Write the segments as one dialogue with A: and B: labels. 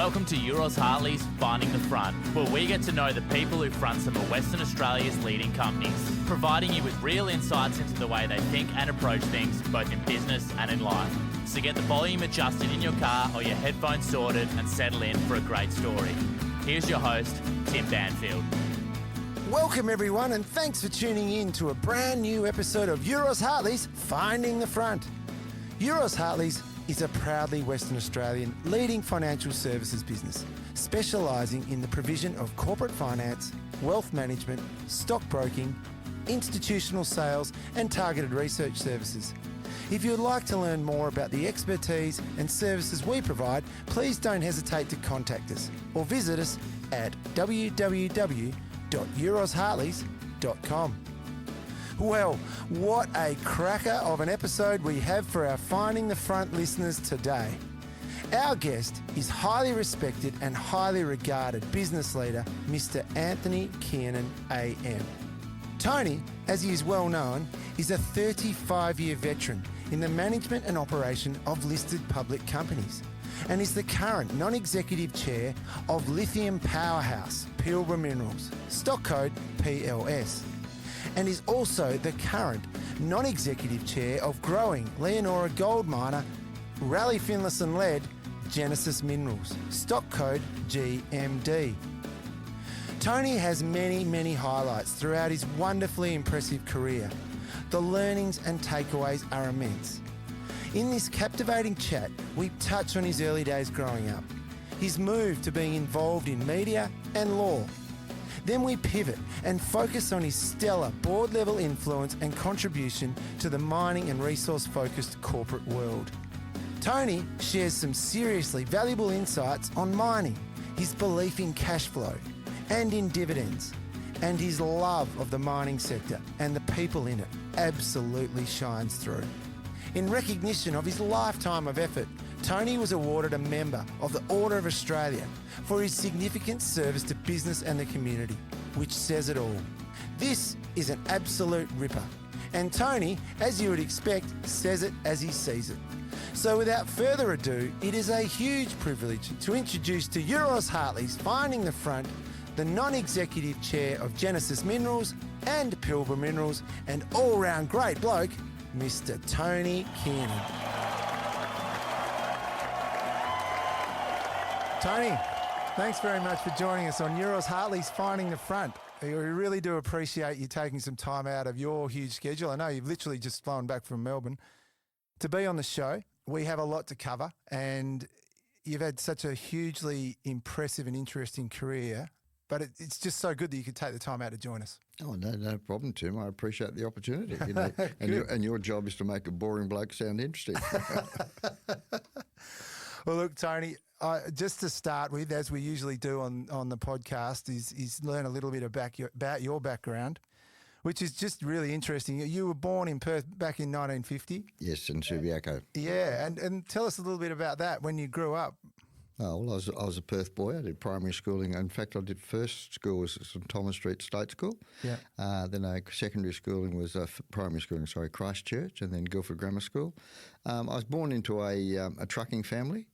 A: Welcome to Euroz Hartley's Finding the Front, where we get to know the people who front some of Western Australia's leading companies, providing you with real insights into the way they think and approach things, both in business and in life. So get the volume adjusted in your car or your headphones sorted and settle in for a great story. Here's your host, Tim Banfield.
B: Welcome everyone, and thanks for tuning in to a brand new episode of Euroz Hartley's Finding the Front. Euroz Hartley's is a proudly Western Australian leading financial services business, specialising in the provision of corporate finance, wealth management, stockbroking, institutional sales and targeted research services. If you would like to learn more about the expertise and services we provide, please don't hesitate to contact us or visit us at www.eurozhartleys.com. Well, what a cracker of an episode we have for our Finding the Front listeners today. Our guest is highly respected and highly regarded business leader, Mr. Anthony Kiernan AM. Tony, as he is well known, is a 35-year veteran in the management and operation of listed public companies and is the current non-executive chair of lithium powerhouse Pilbara Minerals, stock code PLS, and is also the current non-executive chair of growing Leonora gold miner, Raleigh Finlayson-led Genesis Minerals, stock code GMD. Tony has many highlights throughout his wonderfully impressive career. The learnings and takeaways are immense. In this captivating chat, we touch on his early days growing up, his move to being involved in media and law. Then we pivot and focus on his stellar board-level influence and contribution to the mining and resource-focused corporate world. Tony shares some seriously valuable insights on mining, his belief in cash flow and in dividends, and his love of the mining sector and the people in it absolutely shines through. In recognition of his lifetime of effort, Tony was awarded a member of the Order of Australia for his significant service to business and the community, which says it all. This is an absolute ripper, and Tony, as you would expect, says it as he sees it. So without further ado, it is a huge privilege to introduce to Euroz Hartley's Finding the Front, the non-executive chair of Genesis Minerals and Pilbara Minerals, and all-round great bloke, Mr. Tony Kiernan. Tony, thanks very much for joining us on Euroz Hartley's Finding the Front. We really do appreciate you taking some time out of your huge schedule. I know you've literally just flown back from Melbourne to be on the show. We have a lot to cover, and you've had such a hugely impressive and interesting career, but it's just so good that you could take the time out to join us.
C: Oh, no problem, Tim. I appreciate the opportunity. You know, and your job is to make a boring bloke sound interesting.
B: Well, look, Tony, just to start with, as we usually do on the podcast, is learn a little bit about your background, which is just really interesting. You were born in Perth back in 1950.
C: Yes, in Subiaco.
B: Yeah, and tell us a little bit about that when you grew up.
C: Oh, well, I was a Perth boy. I did primary schooling. In fact, I did first school was St Thomas Street State School. Yeah. Then secondary schooling was primary schooling. Christchurch, and then Guildford Grammar School. I was born into a trucking family.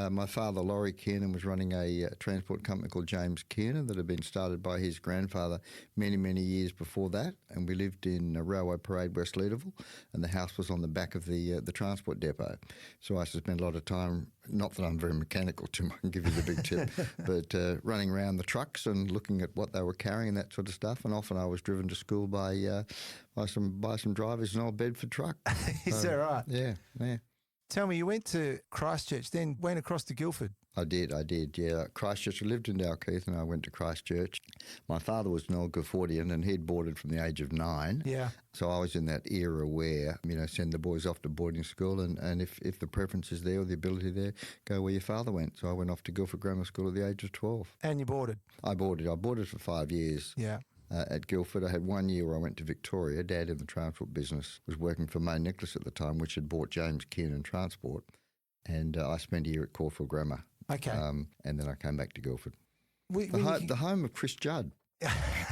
C: My father, Laurie Kiernan, was running a transport company called James Kiernan that had been started by his grandfather many years before that. And we lived in Railway Parade, West Leederville, and the house was on the back of the transport depot. So I used to spend a lot of time, not that I'm very mechanical, Tim, I can give you the big tip, but running around the trucks and looking at what they were carrying and that sort of stuff. And often I was driven to school by some drivers in an old Bedford truck.
B: Is that right?
C: Yeah.
B: Tell me, you went to Christchurch, then went across to Guildford.
C: I did, yeah. Christchurch, I lived in Dalkeith and I went to Christchurch. My father was an old Gulfordian and he'd boarded from the age of 9.
B: Yeah. So
C: I was in that era where, send the boys off to boarding school and if the preference is there or the ability there, go where your father went. So I went off to Guildford Grammar School at the age of 12.
B: And you boarded?
C: I boarded for 5 years.
B: Yeah.
C: At Guildford. I had 1 year where I went to Victoria. Dad in the transport business was working for May Nicholas at the time, which had bought James Kiernan Transport. And I spent a year at Caulfield Grammar.
B: Okay.
C: And then I came back to Guildford. The home of Chris Judd.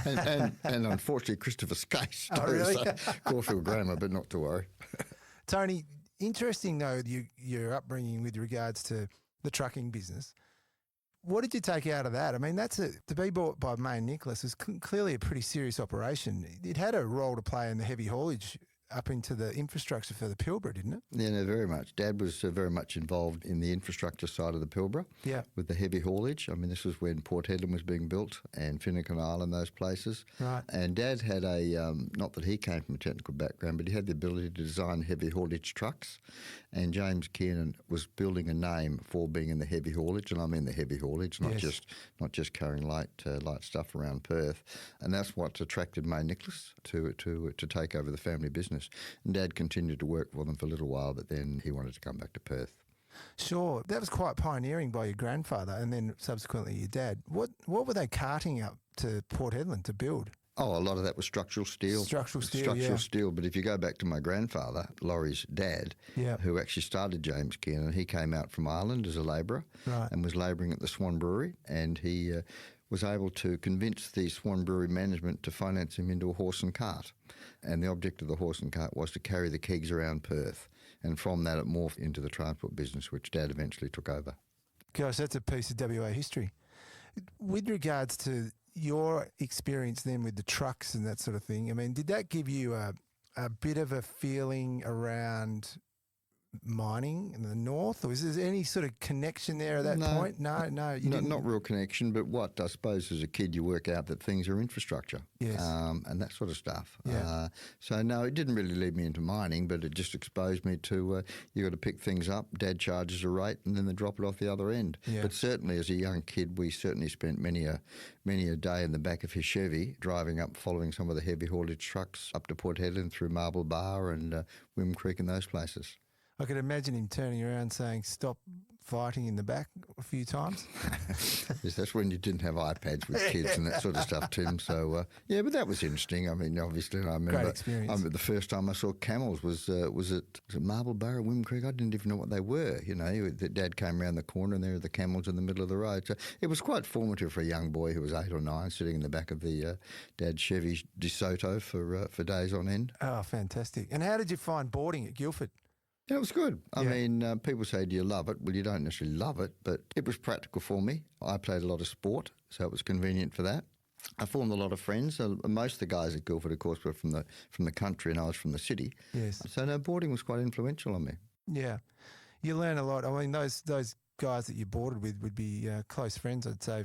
C: and unfortunately Christopher Skase.
B: Oh, really?
C: So Caulfield Grammar, but not to worry.
B: Tony, interesting though, your upbringing with regards to the trucking business. What did you take out of that? I mean, to be bought by Main Nicholas is clearly a pretty serious operation. It had a role to play in the heavy haulage up into the infrastructure for the Pilbara, didn't it?
C: Yeah, no, very much. Dad was very much involved in the infrastructure side of the Pilbara with the heavy haulage. I mean, this was when Port Hedland was being built and Finucane Island, those places.
B: Right.
C: And Dad had not that he came from a technical background, but he had the ability to design heavy haulage trucks. And James Kiernan was building a name for being in the heavy haulage, and I mean the heavy haulage, not just carrying light stuff around Perth. And that's what attracted Main Nicholas to take over the family business. And Dad continued to work for them for a little while, but then he wanted to come back to Perth.
B: Sure. That was quite pioneering by your grandfather and then subsequently your dad. What were they carting up to Port Hedland to build?
C: Oh, a lot of that was structural steel.
B: Structural steel.
C: But if you go back to my grandfather, Laurie's dad, who actually started James Kiernan, he came out from Ireland as a labourer and was labouring at the Swan Brewery, and he was able to convince the Swan Brewery management to finance him into a horse and cart. And the object of the horse and cart was to carry the kegs around Perth. And from that, it morphed into the transport business, which Dad eventually took over.
B: Gosh, that's a piece of WA history. With regards to your experience then with the trucks and that sort of thing, I mean, did that give you a bit of a feeling around mining in the north, or is there any sort of connection there at that point? No, you didn't.
C: Not real connection, but what I suppose as a kid you work out that things are infrastructure, and that sort of stuff.
B: Yeah.
C: So no, it didn't really lead me into mining, but it just exposed me to you got to pick things up. Dad charges a rate, and then they drop it off the other end. Yeah. But certainly as a young kid, we certainly spent many a day in the back of his Chevy driving up, following some of the heavy haulage trucks up to Port Hedland through Marble Bar and Wim Creek and those places.
B: I could imagine him turning around saying, "Stop fighting" in the back a few times.
C: Yes, that's when you didn't have iPads with kids and that sort of stuff, Tim. So, but that was interesting. I mean, obviously, I remember,
B: great experience.
C: I remember the first time I saw camels was it Marble Bar or Wim Creek? I didn't even know what they were. You know, Dad came around the corner and there were the camels in the middle of the road. So it was quite formative for a young boy who was 8 or 9, sitting in the back of the Dad's Chevy DeSoto for days on end.
B: Oh, fantastic. And how did you find boarding at Guildford?
C: Yeah, it was good. I mean, people say, do you love it? Well, you don't necessarily love it, but it was practical for me. I played a lot of sport, so it was convenient for that. I formed a lot of friends. Most of the guys at Guildford, of course, were from the country, and I was from the city.
B: Yes.
C: So no, boarding was quite influential on me. Yeah.
B: You learn a lot. I mean, those guys that you boarded with would be close friends, I'd say,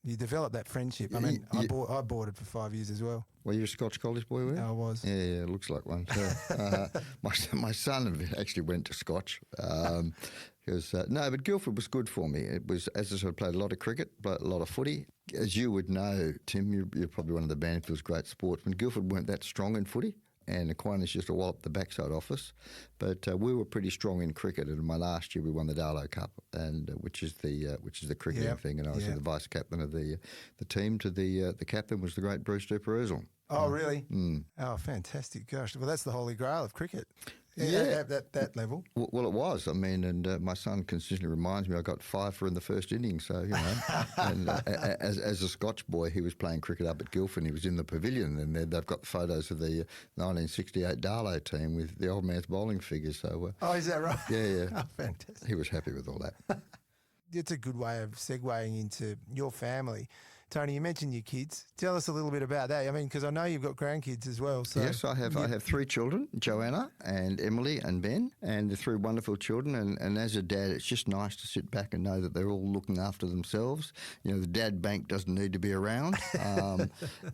B: you develop that friendship. I mean, I boarded for 5 years as well.
C: Were you a Scotch college boy, were you?
B: I was.
C: Yeah, it looks like one. My son actually went to Scotch. But Guildford was good for me. It was, as I said, I played a lot of cricket, a lot of footy. As you would know, Tim, you're probably one of the Banfield's great sportsmen. Guildford weren't that strong in footy, and Aquinas used to wallop the backside off us. But we were pretty strong in cricket, and in my last year we won the Darlow Cup, and which is the cricketing thing, and I was the vice captain of the team. The captain was the great Bruce Duper Earl.
B: Oh, really? Mm. Oh, fantastic. Gosh. Well, that's the holy grail of cricket.
C: Yeah.
B: At that level.
C: Well, it was. I mean, and my son consistently reminds me I got 5 for in the first inning. So, you know, and as a Scotch boy, he was playing cricket up at Guildford. He was in the pavilion, and they've got photos of the 1968 Darlow team with the old man's bowling figures. So,
B: is that right?
C: Yeah.
B: Oh, fantastic.
C: He was happy with all that.
B: It's a good way of segueing into your family. Tony, you mentioned your kids. Tell us a little bit about that. I mean, because I know you've got grandkids as well. So
C: yes, I have 3 children, Joanna and Emily and Ben, and they're 3 wonderful children. And as a dad, it's just nice to sit back and know that they're all looking after themselves. You know, the dad bank doesn't need to be around.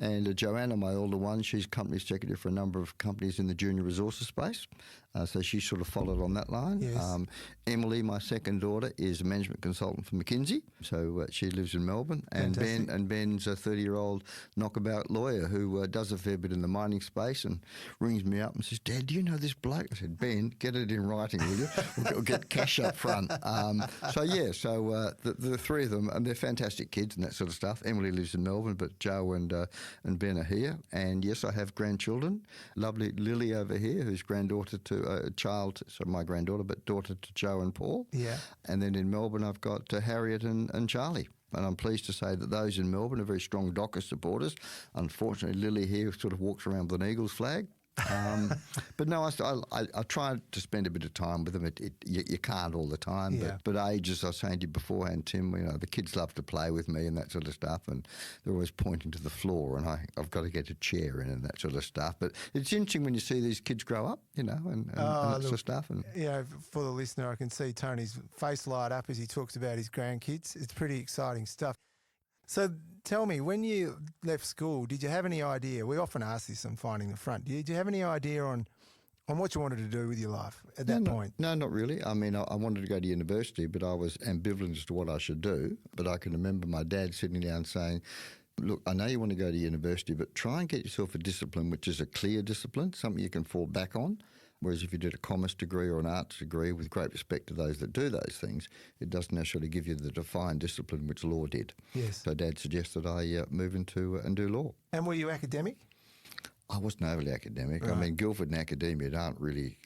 C: And Joanna, my older one, she's company secretary for a number of companies in the junior resources space. So she sort of followed on that line.
B: Yes.
C: Emily, my second daughter, is a management consultant for McKinsey. So she lives in Melbourne.
B: Fantastic.
C: And Ben's a 30-year-old knockabout lawyer who does a fair bit in the mining space and rings me up and says, "Dad, do you know this bloke?" I said, "Ben, get it in writing, will you? We'll get cash up front." The 3 of them, and they're fantastic kids and that sort of stuff. Emily lives in Melbourne, but Joe and Ben are here. And yes, I have grandchildren. Lovely Lily over here, who's granddaughter to my granddaughter, but daughter to Joe and Paul.
B: Yeah.
C: And then in Melbourne, I've got Harriet and Charlie. And I'm pleased to say that those in Melbourne are very strong Docker supporters. Unfortunately, Lily here sort of walks around with an Eagles flag. But no, I try to spend a bit of time with them. You can't all the time, but age, as I was saying to you beforehand, Tim, the kids love to play with me and that sort of stuff, and they're always pointing to the floor, and I've got to get a chair in and that sort of stuff. But it's interesting when you see these kids grow up, and that sort of stuff. And
B: for the listener, I can see Tony's face light up as he talks about his grandkids. It's pretty exciting stuff. So tell me, when you left school, did you have any idea? We often ask this on Finding the Front. Did you have any idea on what you wanted to do with your life at that point? No,
C: not really. I mean, I wanted to go to university, but I was ambivalent as to what I should do. But I can remember my dad sitting down saying, look, I know you want to go to university, but try and get yourself a discipline which is a clear discipline, something you can fall back on. Whereas if you did a commerce degree or an arts degree, with great respect to those that do those things, it doesn't necessarily give you the defined discipline which law did.
B: Yes.
C: So Dad suggested I move into and do law.
B: And were you academic?
C: I wasn't overly academic. Right. I mean, Guildford and academia aren't really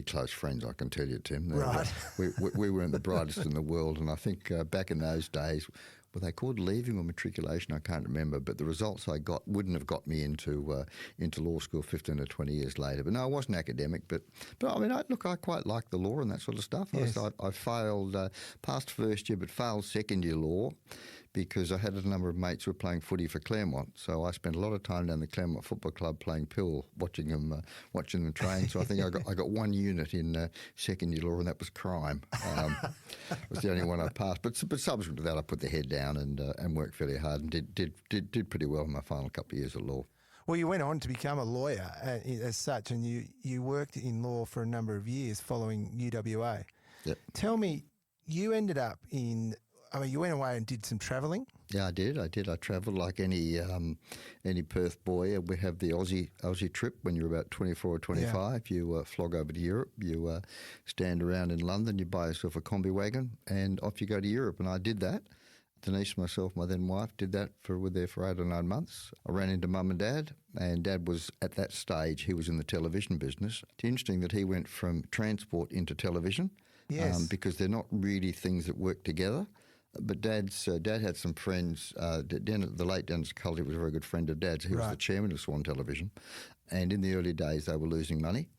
C: close friends, I can tell you, Tim.
B: Right.
C: We weren't the brightest in the world, and I think back in those days, were they called leaving or matriculation? I can't remember, but the results I got wouldn't have got me into law school 15 or 20 years later. But no, I wasn't academic. But I mean, I quite liked the law and that sort of stuff.
B: Yes.
C: I failed, passed first year, but failed second year law, because I had a number of mates who were playing footy for Claremont. So I spent a lot of time down the Claremont Football Club playing pill, watching them train. So I think I got one unit in second year law, and that was crime. It was the only one I passed. But subsequent to that, I put the head down and worked fairly hard and did pretty well in my final couple of years of law.
B: Well, you went on to become a lawyer as such, and you worked in law for a number of years following UWA.
C: Yep.
B: Tell me, you ended up you went away and did some travelling?
C: Yeah, I did. I travelled like any Perth boy. We have the Aussie trip when you're about 24 or 25. Yeah. You flog over to Europe. You stand around in London. You buy yourself a combi wagon, and off you go to Europe. And I did that. Denise, myself, my then wife, did that. We're there for 8 or 9 months. I ran into Mum and Dad, and Dad was, at that stage, he was in the television business. It's interesting that he went from transport into television.
B: Yes.
C: Because they're not really things that work together. But Dad had some friends. The late Dennis Cullity was a very good friend of Dad's. He was the chairman of Swan Television. And in the early days, they were losing money.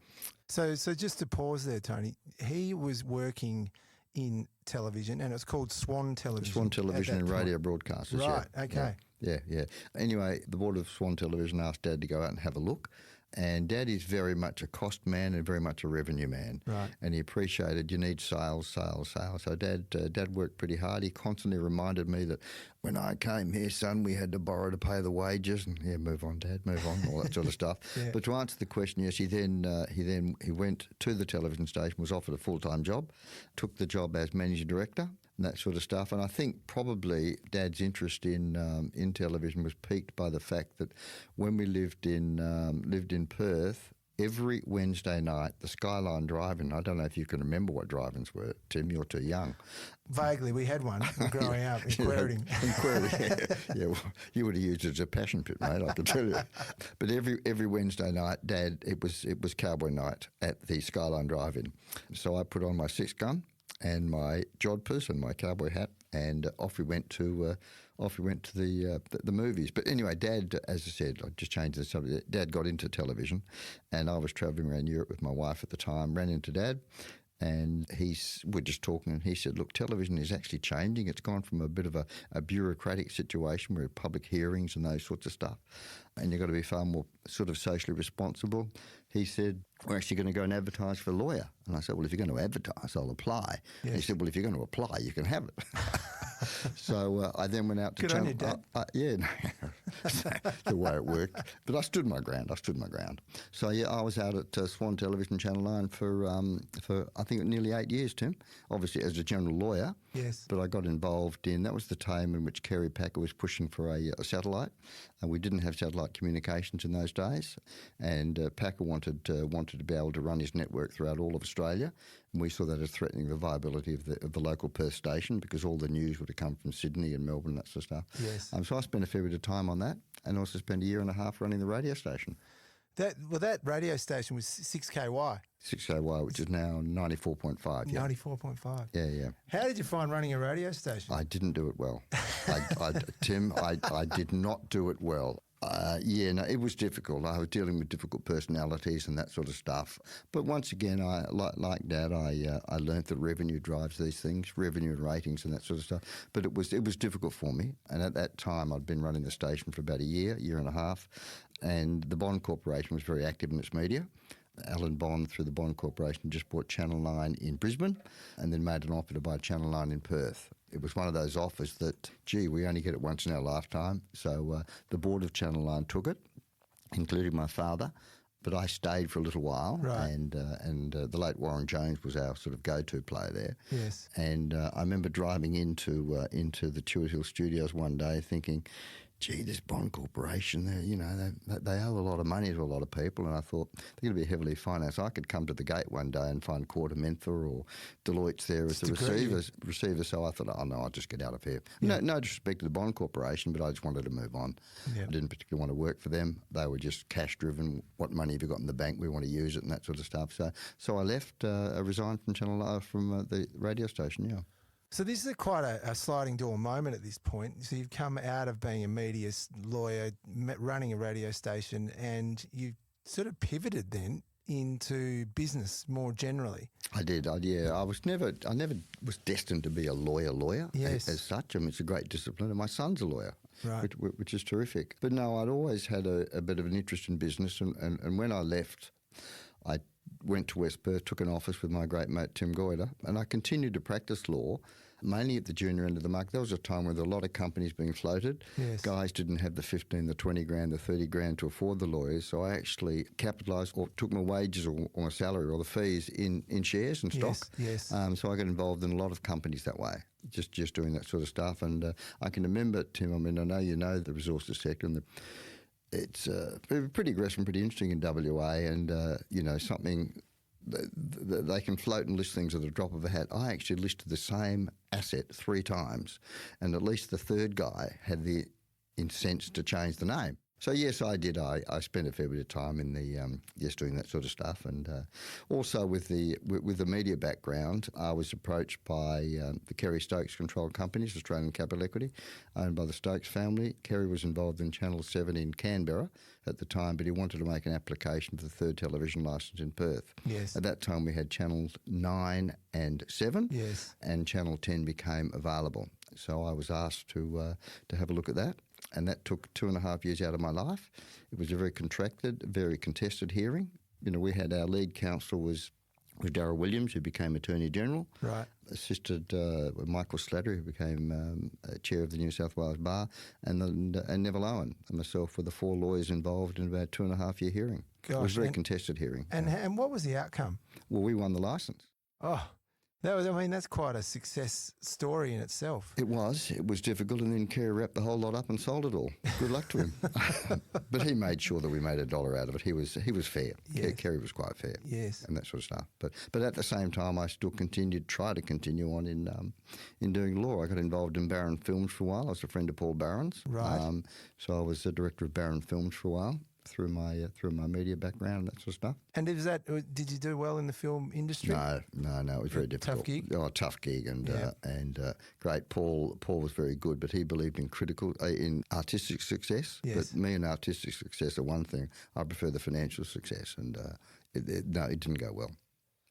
B: So just to pause there, Tony, he was working in television, and it's called Swan Television.
C: Swan Television and radio broadcasters.
B: Right, okay.
C: Yeah. Anyway, the board of Swan Television asked Dad to go out and have a look. And Dad is very much a cost man and very much a revenue man.
B: Right.
C: And he appreciated you need sales. So Dad worked pretty hard. He constantly reminded me that when I came here, son, we had to borrow to pay the wages. And move on, Dad, move on, all that sort of stuff.
B: Yeah.
C: But to answer the question, yes, he went to the television station, was offered a full-time job, took the job as managing director, and that sort of stuff. And I think probably Dad's interest in television was piqued by the fact that when we lived in Perth, every Wednesday night, the Skyline Drive-In, I don't know if you can remember what drive-ins were, Tim, you're too young.
B: Vaguely, we had one growing up in Querting.
C: Yeah, well, you would have used it as a passion pit, mate, I can tell you. But every Wednesday night, Dad, it was cowboy night at the Skyline Drive-In. So I put on my 6-gun and my jodhpurs and my cowboy hat, and off we went to the movies. But anyway, Dad, as I said, I just changed the subject. Dad got into television, and I was travelling around Europe with my wife at the time. Ran into Dad, and we're just talking, and he said, "Look, television is actually changing. It's gone from a bit of a bureaucratic situation where public hearings and those sorts of stuff, and you've got to be far more sort of socially responsible." He said, "We're actually going to go and advertise for a lawyer." And I said, "Well, if you're going to advertise, I'll apply." Yes. He said, "Well, if you're going to apply, you can have it." So I then went out to...
B: Good on you, Dad.
C: The way it worked. But I stood my ground. So, I was out at Swan Television Channel 9 for I think, nearly 8 years, Tim, obviously as a general lawyer.
B: Yes.
C: But I got involved that was the time in which Kerry Packer was pushing for a satellite. And we didn't have satellite communications in those days. And Packer wanted to be able to run his network throughout all of Australia. And we saw that as threatening the viability of the local Perth station, because all the news would have come from Sydney and Melbourne, that sort of stuff.
B: Yes.
C: So I spent a fair bit of time on that, and also spent 1.5 years running the radio station.
B: That radio station was 6KY.
C: 6KY, which is now 94.5. Yeah.
B: 94.5.
C: Yeah.
B: How did you find running a radio station?
C: I didn't do it well. Tim, I did not do it well. It was difficult. I was dealing with difficult personalities and that sort of stuff. But once again, like Dad, I learnt that revenue drives these things, revenue and ratings and that sort of stuff. But it was difficult for me. And at that time, I'd been running the station for about a year and a half, and the Bond Corporation was very active in its media. Alan Bond, through the Bond Corporation, just bought Channel 9 in Brisbane and then made an offer to buy Channel 9 in Perth. It was one of those offers that, we only get it once in our lifetime. So the board of Channel 9 took it, including my father. But I stayed for a little while,
B: right.
C: and the late Warren Jones was our sort of go-to player there.
B: Yes.
C: And I remember driving into the Chewett Hill studios one day thinking, this Bond Corporation, they owe a lot of money to a lot of people, and I thought they're going to be heavily financed. I could come to the gate one day and find Quarter Mentha or Deloitte's there as the receiver. So I thought, I'll just get out of here. Yeah. No disrespect to the Bond Corporation, but I just wanted to move on. Yep. I didn't particularly want to work for them. They were just cash driven. What money have you got in the bank? We want to use it and that sort of stuff. So I left. I resigned from the radio station. Yeah.
B: So this is quite a sliding door moment at this point. So you've come out of being a media lawyer, running a radio station, and you've sort of pivoted then into business more generally.
C: I did. I never was destined to be a lawyer.
B: Yes.
C: As such. I mean, it's a great discipline, and my son's a lawyer,
B: right.
C: which is terrific. But no, I'd always had a bit of an interest in business, and when I left, I went to West Perth, took an office with my great mate Tim Goyder, and I continued to practice law, mainly at the junior end of the market. There was a time where there were a lot of companies being floated.
B: Yes. Guys
C: didn't have the 15, the 20 grand, the 30 grand to afford the lawyers, so I actually capitalised or took my wages or my salary or the fees in shares and stock.
B: Yes.
C: So I got involved in a lot of companies that way, just doing that sort of stuff. And I can remember, Tim, I mean, I know you know the resources sector, and it's pretty aggressive and pretty interesting in WA, and something they can float and list things at the drop of a hat. I actually listed the same asset 3 times, and at least the third guy had the sense to change the name. So yes, I did. I spent a fair bit of time in the doing that sort of stuff, and also with the media background, I was approached by the Kerry Stokes controlled companies, Australian Capital Equity, owned by the Stokes family. Kerry was involved in Channel 7 in Canberra at the time, but he wanted to make an application for the 3rd television licence in Perth.
B: Yes.
C: At that time, we had Channels 9 and 7.
B: Yes. And
C: Channel 10 became available. So I was asked to have a look at that. And that took 2.5 years out of my life. It was a very contracted, very contested hearing. We had our lead counsel was Darryl Williams, who became Attorney General.
B: Right.
C: Assisted Michael Slattery, who became Chair of the New South Wales Bar, and Neville Owen and myself were the 4 lawyers involved in about 2.5 year hearing.
B: Gosh,
C: it was a very contested hearing.
B: And what was the outcome?
C: Well, we won the licence.
B: Oh. That's quite a success story in itself.
C: It was difficult, and then Kerry wrapped the whole lot up and sold it all. Good luck to him. But he made sure that we made $1 out of it. He was fair.
B: Yes.
C: Kerry was quite fair.
B: Yes.
C: And that sort of stuff. But at the same time, I still try to continue on in doing law. I got involved in Barron Films for a while. I was a friend of Paul Barron's.
B: Right.
C: So I was the director of Barron Films for a while, through my media background and that sort of stuff.
B: And did you do well in the film industry?
C: No, it was very difficult.
B: Tough gig?
C: Oh, a tough gig, and great. Paul was very good, but he believed in artistic success.
B: Yes.
C: But me and artistic success are one thing. I prefer the financial success, and it didn't go well.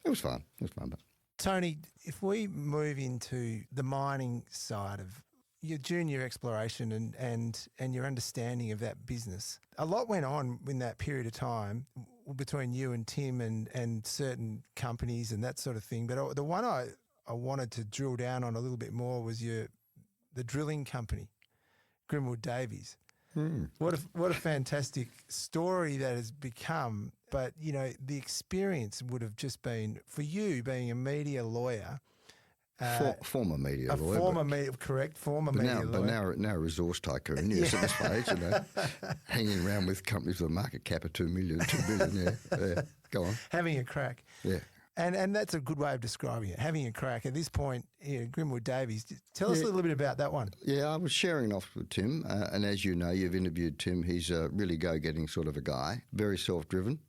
C: It was fun. But
B: Tony, if we move into the mining side of your junior exploration and your understanding of that business, a lot went on in that period of time between you and Tim and certain companies and that sort of thing. But the one I wanted to drill down on a little bit more was the drilling company, Grimwood Davies. What a fantastic story that has become. But, the experience would have just been, for you being a media lawyer,
C: former media lawyer.
B: Former media lawyer.
C: But now a resource tycoon, yes, at this stage, hanging around with companies with a market cap of $2 billion, yeah. Go on.
B: Having a crack.
C: Yeah.
B: And that's a good way of describing it, having a crack. At this point, Grimwood Davies, tell us a little bit about that one.
C: Yeah, I was sharing off with Tim, and as you know, you've interviewed Tim. He's a really go-getting sort of a guy, very self-driven,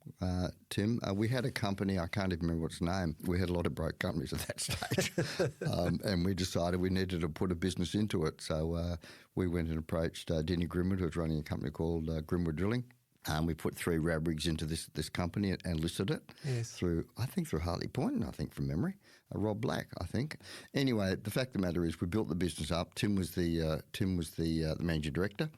C: Tim. We had a company, I can't even remember its name. We had a lot of broke companies at that stage, and we decided we needed to put a business into it. So we went and approached Denny Grimwood, who was running a company called Grimwood Drilling. We put 3 RAB rigs into this company and listed it through Hartley Point, I think from memory, Rob Black, I think. Anyway, the fact of the matter is we built the business up. Tim was the managing director.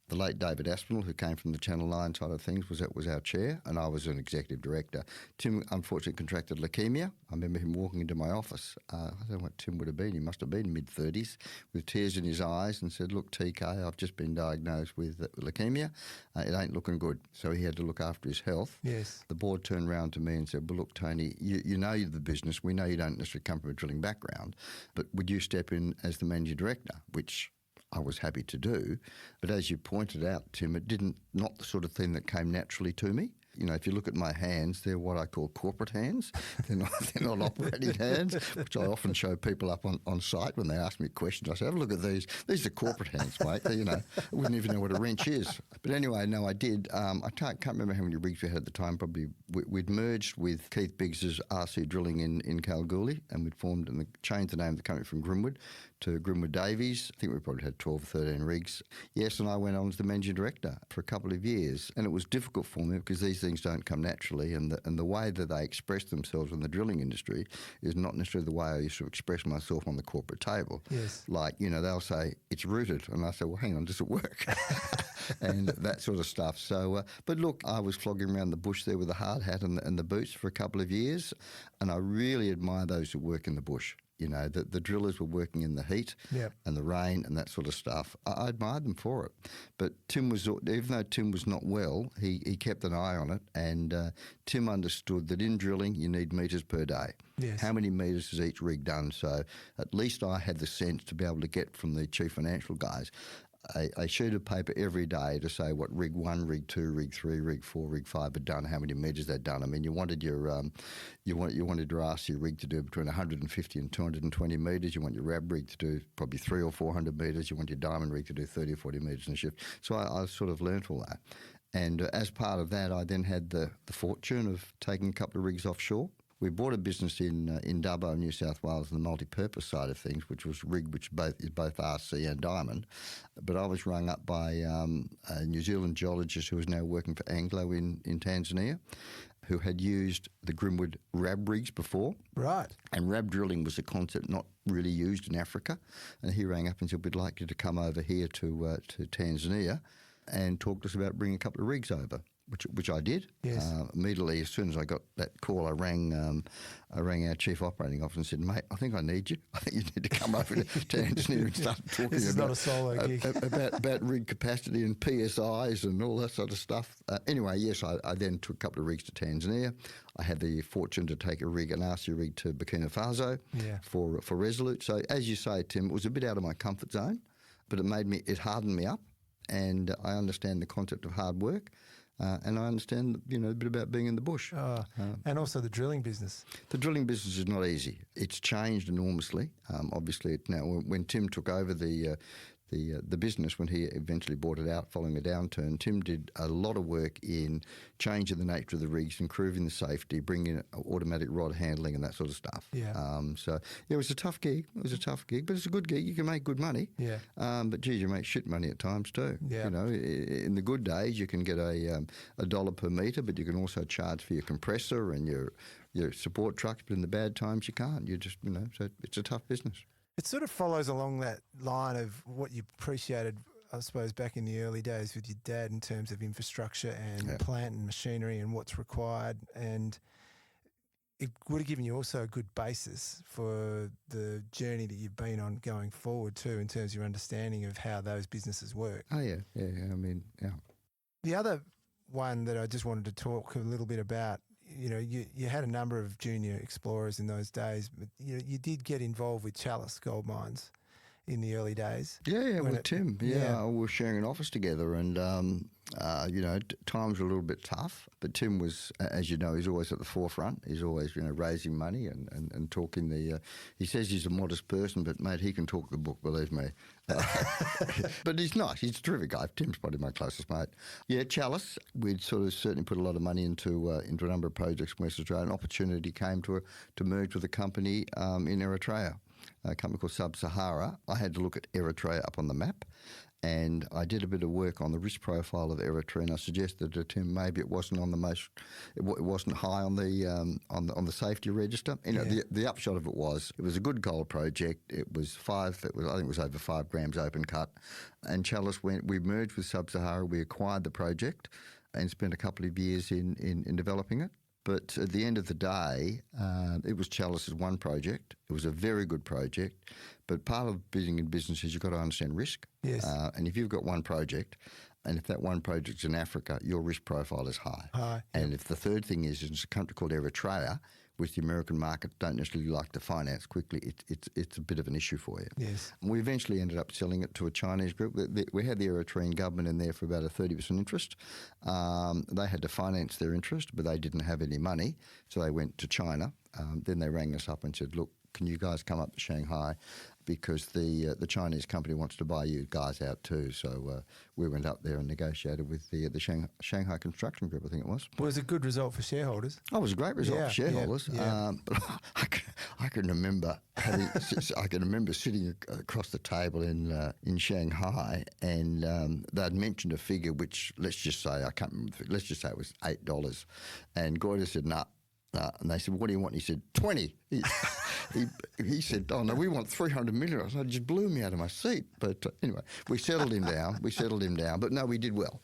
C: The late David Aspinall, who came from the Channel 9 side of things, was our chair, and I was an executive director. Tim, unfortunately, contracted leukemia. I remember him walking into my office. I don't know what Tim would have been. He must have been mid-30s, with tears in his eyes, and said, "Look, TK, I've just been diagnosed with leukemia. It ain't looking good." So he had to look after his health.
B: Yes.
C: The board turned around to me and said, "Well, look, Tony, you know the business. We know you don't necessarily come from a drilling background, but would you step in as the managing director?" Which I was happy to do. But as you pointed out, Tim, it not the sort of thing that came naturally to me. You know, if you look at my hands, they're what I call corporate hands. They're not operating hands, which I often show people up on site when they ask me questions. I say, "Have a look at these. These are corporate hands, mate." I wouldn't even know what a wrench is. But anyway, no, I did. I can't remember how many rigs we had at the time. Probably we'd merged with Keith Biggs's RC Drilling in Kalgoorlie, and we'd formed and changed the name of the company from Grimwood to Grimwood Davies. I think we probably had 12 or 13 rigs. Yes, and I went on as the managing director for a couple of years, and it was difficult for me because these things don't come naturally, and the way that they express themselves in the drilling industry is not necessarily the way I used to express myself on the corporate table.
B: Yes.
C: Like, they'll say, "It's rooted," and I say, "Well, hang on, does it work?" and that sort of stuff. So, but look, I was flogging around the bush there with a hard hat and the boots for a couple of years, and I really admire those who work in the bush. The drillers were working in the heat and the rain and that sort of stuff. I admired them for it. But Tim even though Tim was not well, he kept an eye on it, and Tim understood that in drilling you need metres per day.
B: Yes.
C: How many metres has each rig done? So at least I had the sense to be able to get from the chief financial guys a sheet of paper every day to say what rig 1, rig 2, rig 3, rig 4, rig 5 had done, how many metres they'd done. I mean, you wanted your RC rig to do between 150 and 220 metres. You want your RAB rig to do probably 300 or 400 metres. You want your diamond rig to do 30 or 40 metres in a shift. So I sort of learnt all that. And as part of that, I then had the fortune of taking a couple of rigs offshore. We bought a business in Dubbo, New South Wales, on the multi-purpose side of things, which was a rig which is both RC and diamond. But I was rung up by a New Zealand geologist who is now working for Anglo in Tanzania, who had used the Grimwood RAB rigs before.
B: Right.
C: And RAB drilling was a concept not really used in Africa. And he rang up and said, "We'd like you to come over here to Tanzania and talk to us about bringing a couple of rigs over." Which I did.
B: Yes.
C: Immediately, as soon as I got that call, I rang our chief operating officer and said, "Mate, I think I need you. I think you need to come over to Tanzania and start talking
B: This is not a solo gig.
C: about rig capacity and PSIs and all that sort of stuff." Anyway, yes, I then took a couple of rigs to Tanzania. I had the fortune to take an RC rig to Burkina Faso for Resolute. So as you say, Tim, it was a bit out of my comfort zone, but it hardened me up, and I understand the concept of hard work. And I understand, a bit about being in the bush.
B: And also the drilling business.
C: The drilling business is not easy. It's changed enormously. Obviously, now when Tim took over the business, when he eventually bought it out following a downturn, Tim did a lot of work in changing the nature of the rigs, improving the safety, bringing in automatic rod handling and that sort of stuff.
B: Yeah.
C: So it was a tough gig. But it's a good gig. You can make good money.
B: Yeah.
C: But geez, you make shit money at times too.
B: Yeah.
C: In the good days, you can get a $1 per metre, but you can also charge for your compressor and your support trucks. But in the bad times, you can't. You just, so it's a tough business.
B: It sort of follows along that line of what you appreciated, I suppose, back in the early days with your dad in terms of infrastructure and plant and machinery and what's required. And it would have given you also a good basis for the journey that you've been on going forward too, in terms of your understanding of how those businesses work.
C: Oh, yeah. I mean, yeah.
B: The other one that I just wanted to talk a little bit about, you had a number of junior explorers in those days, but you did get involved with Chalice gold mines in the early days.
C: Yeah, with Tim. Yeah, we were sharing an office together, and Times were a little bit tough, but Tim was, as you know, he's always at the forefront. He's always, raising money and talking he says he's a modest person, but, mate, he can talk the book, believe me. But he's nice. He's a terrific guy. Tim's probably my closest mate. Yeah, Chalice, we'd sort of certainly put a lot of money into a number of projects in West Australia. An opportunity came to merge with a company in Eritrea, a company called Sub-Sahara. I had to look at Eritrea up on the map, and I did a bit of work on the risk profile of Eritrea, and I suggested to Tim maybe it wasn't it wasn't high on the safety register. The upshot of it was a good gold project. I think it was over 5 grams open cut, and Chalice we merged with Sub-Sahara. We acquired the project and spent a couple of years in developing it. But at the end of the day, it was Chalice's one project. It was a very good project. But part of being in business is you've got to understand risk.
B: Yes.
C: And if you've got one project, and if that one project's in Africa, your risk profile is high. And if the third thing is it's a country called Eritrea, which the American market don't necessarily like to finance quickly, it's a bit of an issue for you.
B: Yes.
C: We eventually ended up selling it to a Chinese group. We had the Eritrean government in there for about a 30% interest. They had to finance their interest, but they didn't have any money, so they went to China. Then they rang us up and said, look, can you guys come up to Shanghai because the Chinese company wants to buy you guys out too. So we went up there and negotiated with the Shanghai Construction Group, I think it was.
B: Well, it was a good result for shareholders.
C: Oh, it was a great result for shareholders.
B: Yeah.
C: But I can remember sitting across the table in Shanghai, and they'd mentioned a figure which, let's just say it was $8, and Goyder said, nah. And they said, what do you want? And he said, 20. He said, oh, no, we want 300 million. So it just blew me out of my seat. But anyway, we settled him down. But no, we did well.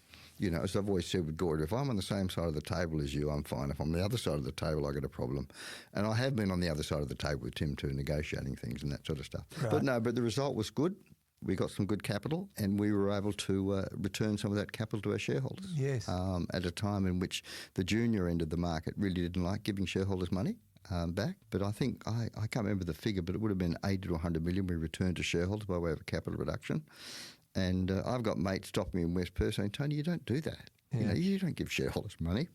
C: As I've always said with Goyder, if I'm on the same side of the table as you, I'm fine. If I'm on the other side of the table, I got a problem. And I have been on the other side of the table with Tim too, negotiating things and that sort of stuff. Right. But the result was good. We got some good capital, and we were able to return some of that capital to our shareholders.
B: Yes.
C: At a time in which the junior end of the market really didn't like giving shareholders money back. But I think, I can't remember the figure, but it would have been 80 to 100 million we returned to shareholders by way of a capital reduction. And I've got mates stopping me in West Perth saying, Tony, you don't do that. Yeah. You don't give shareholders money.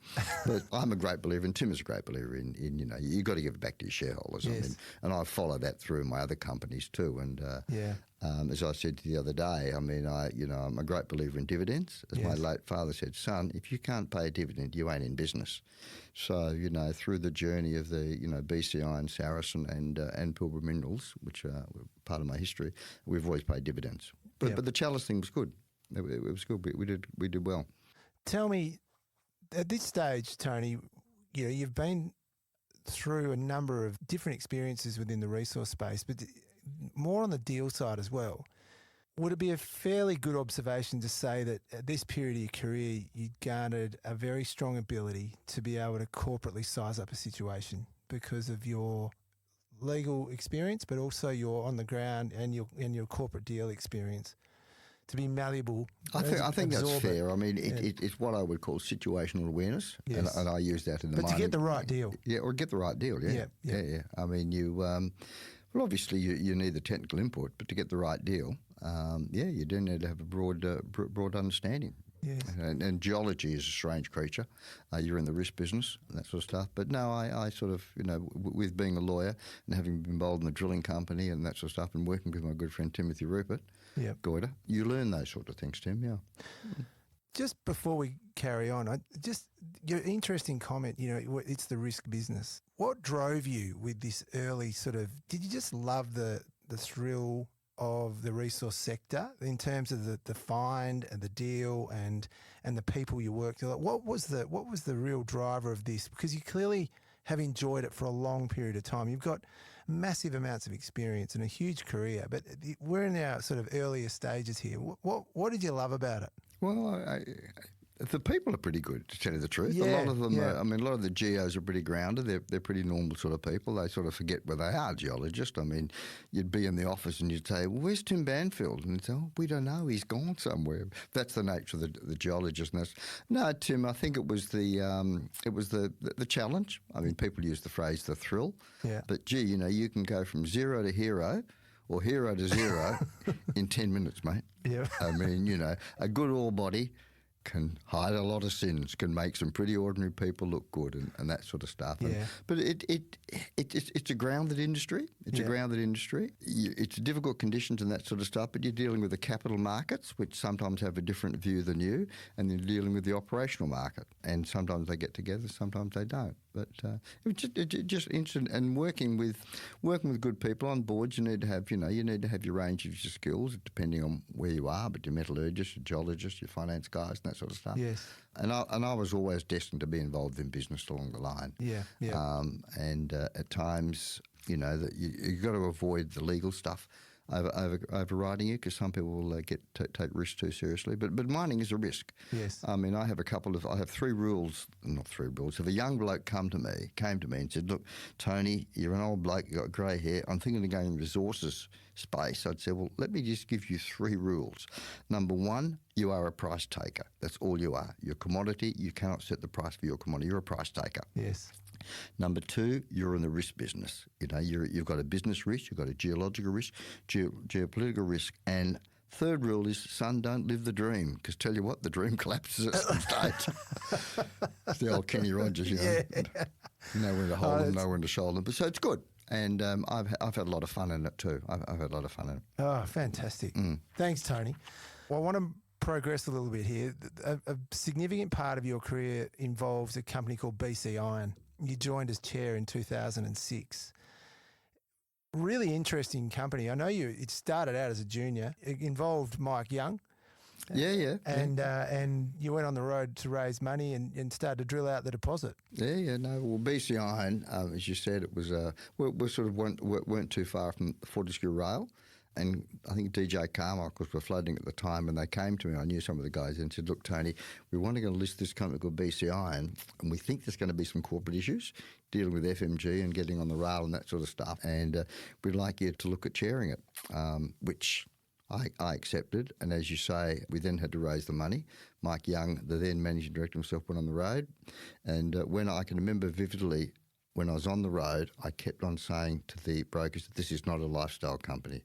C: But I'm a great believer, and Tim is a great believer in you've got to give it back to your shareholders.
B: Yes.
C: And I follow that through in my other companies too. And as I said the other day, I'm a great believer in dividends. As my late father said, son, if you can't pay a dividend, you ain't in business. So, through the journey of the, BCI and Saracen and Pilbara Minerals, which are part of my history, we've always paid dividends. But the Chalice thing was good. It was good. We did well.
B: Tell me, at this stage, Tony, you've been through a number of different experiences within the resource space, but more on the deal side as well. Would it be a fairly good observation to say that at this period of your career, you garnered a very strong ability to be able to corporately size up a situation because of your legal experience, but also your on the ground and your corporate deal experience? To be malleable.
C: I think that's fair. I mean, it's what I would call situational awareness, yes. and I use that in the mining.
B: But to get the right deal.
C: Yeah, or get the right deal, yeah. I mean, well, obviously you need the technical input, but to get the right deal, you do need to have a broad understanding.
B: Yes.
C: And geology is a strange creature. You're in the risk business and that sort of stuff. But no, I sort of, with being a lawyer and having been involved in a drilling company and that sort of stuff and working with my good friend Timothy Rupert, Goyder, you learn those sort of things, Tim, yeah.
B: Just before we carry on, your interesting comment, it's the risk business. What drove you with this early did you just love the thrill of the resource sector in terms of the find and the deal and the people you worked with? What was the real driver of this? Because you clearly have enjoyed it for a long period of time. You've got massive amounts of experience and a huge career, but we're in our sort of earlier stages here. What did you love about it?
C: Well, the people are pretty good, to tell you the truth.
B: Yeah,
C: a lot of them, a lot of the geos are pretty grounded. They're pretty normal sort of people. They sort of forget where they are, geologists. I mean, you'd be in the office and you'd say, well, where's Tim Banfield? And you'd say, oh, we don't know. He's gone somewhere. That's the nature of the geologist. No, Tim, I think it was the challenge. I mean, people use the phrase the thrill.
B: Yeah.
C: But, gee, you can go from zero to hero or hero to zero in 10 minutes, mate.
B: Yeah.
C: I mean, a good ore body can hide a lot of sins, can make some pretty ordinary people look good, and that sort of stuff.
B: Yeah.
C: But it's a grounded industry. It's a grounded industry. It's difficult conditions and that sort of stuff, but you're dealing with the capital markets, which sometimes have a different view than you, and you're dealing with the operational market. And sometimes they get together, sometimes they don't. But it's just interesting. And working with good people on boards, you need to have your range of your skills depending on where you are. But your metallurgists, your geologists, your finance guys, and that sort of stuff.
B: Yes.
C: And I was always destined to be involved in business along the line.
B: Yeah.
C: At times, that you've got to avoid the legal stuff overriding you, because some people will take risks too seriously. But mining is a risk.
B: Yes.
C: I mean, I have 3 rules, not 3 rules. If a young bloke came to me and said, "Look, Tony, you're an old bloke, you've got grey hair, I'm thinking of going in resources space," I'd say, well, let me just give you 3 rules. Number 1, you are a price taker. That's all you are. You're a commodity. You cannot set the price for your commodity. You're a price taker.
B: Yes.
C: Number 2, you're in the risk business. You've got a business risk, you've got a geological risk, geopolitical risk, and third rule is, son, don't live the dream, because tell you what, the dream collapses at some stage. It's the old Kenny Rogers,
B: Yeah.
C: Know when to hold them, know when to shoulder them. But so it's good. And I've had a lot of fun in it too. I've had a lot of fun in it.
B: Oh, fantastic. Thanks, Tony. Well, I want to progress a little bit here. A significant part of your career involves a company called BC Iron. You joined as chair in 2006. Really interesting company. I know it started out as a junior. It involved Mike Young.
C: Yeah.
B: And you went on the road to raise money and started to drill out the deposit.
C: Yeah. No, well, BC Iron, as you said, it was we sort of weren't too far from Fortescue Rail. And I think DJ Carmichael was floating at the time, and they came to me. I knew some of the guys and said, "Look, Tony, we want to go list this company called BC Iron, and we think there's going to be some corporate issues dealing with FMG and getting on the rail and that sort of stuff. And we'd like you to look at chairing it," which I accepted. And as you say, we then had to raise the money. Mike Young, the then managing director himself, went on the road. And when I can remember vividly, when I was on the road, I kept on saying to the brokers that this is not a lifestyle company.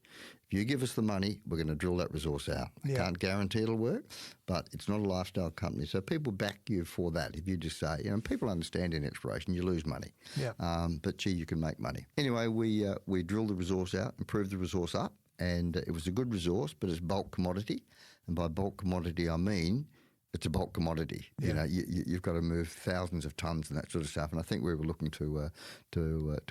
C: If you give us the money, we're going to drill that resource out. I can't guarantee it'll work, but it's not a lifestyle company. So people back you for that. If you just say, people understand in exploration, you lose money.
B: Yeah.
C: But gee, you can make money. Anyway, we drilled the resource out, improved the resource up, and it was a good resource, but it's bulk commodity. And by bulk commodity, I mean it's a bulk commodity.
B: Yeah.
C: You've got to move thousands of tonnes and that sort of stuff. And I think we were looking to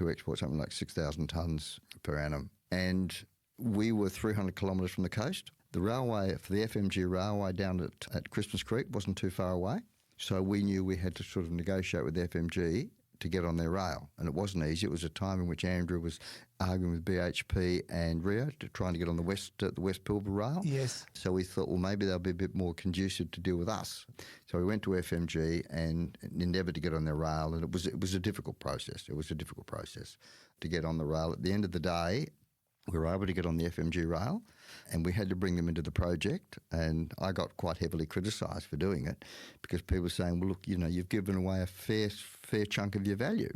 C: export something like 6,000 tonnes per annum. And we were 300 kilometres from the coast. The railway, for the FMG railway down at Christmas Creek, wasn't too far away. So we knew we had to sort of negotiate with FMG to get on their rail. And it wasn't easy. It was a time in which Andrew was arguing with BHP and Rio trying to get on the West Pilbara rail.
B: Yes.
C: So we thought, well, maybe they'll be a bit more conducive to deal with us. So we went to FMG and endeavoured to get on their rail, and it was a difficult process. It was a difficult process to get on the rail. At the end of the day, we were able to get on the FMG rail, and we had to bring them into the project. And I got quite heavily criticised for doing it, because people were saying, well, look, you've given away a fair chunk of your value.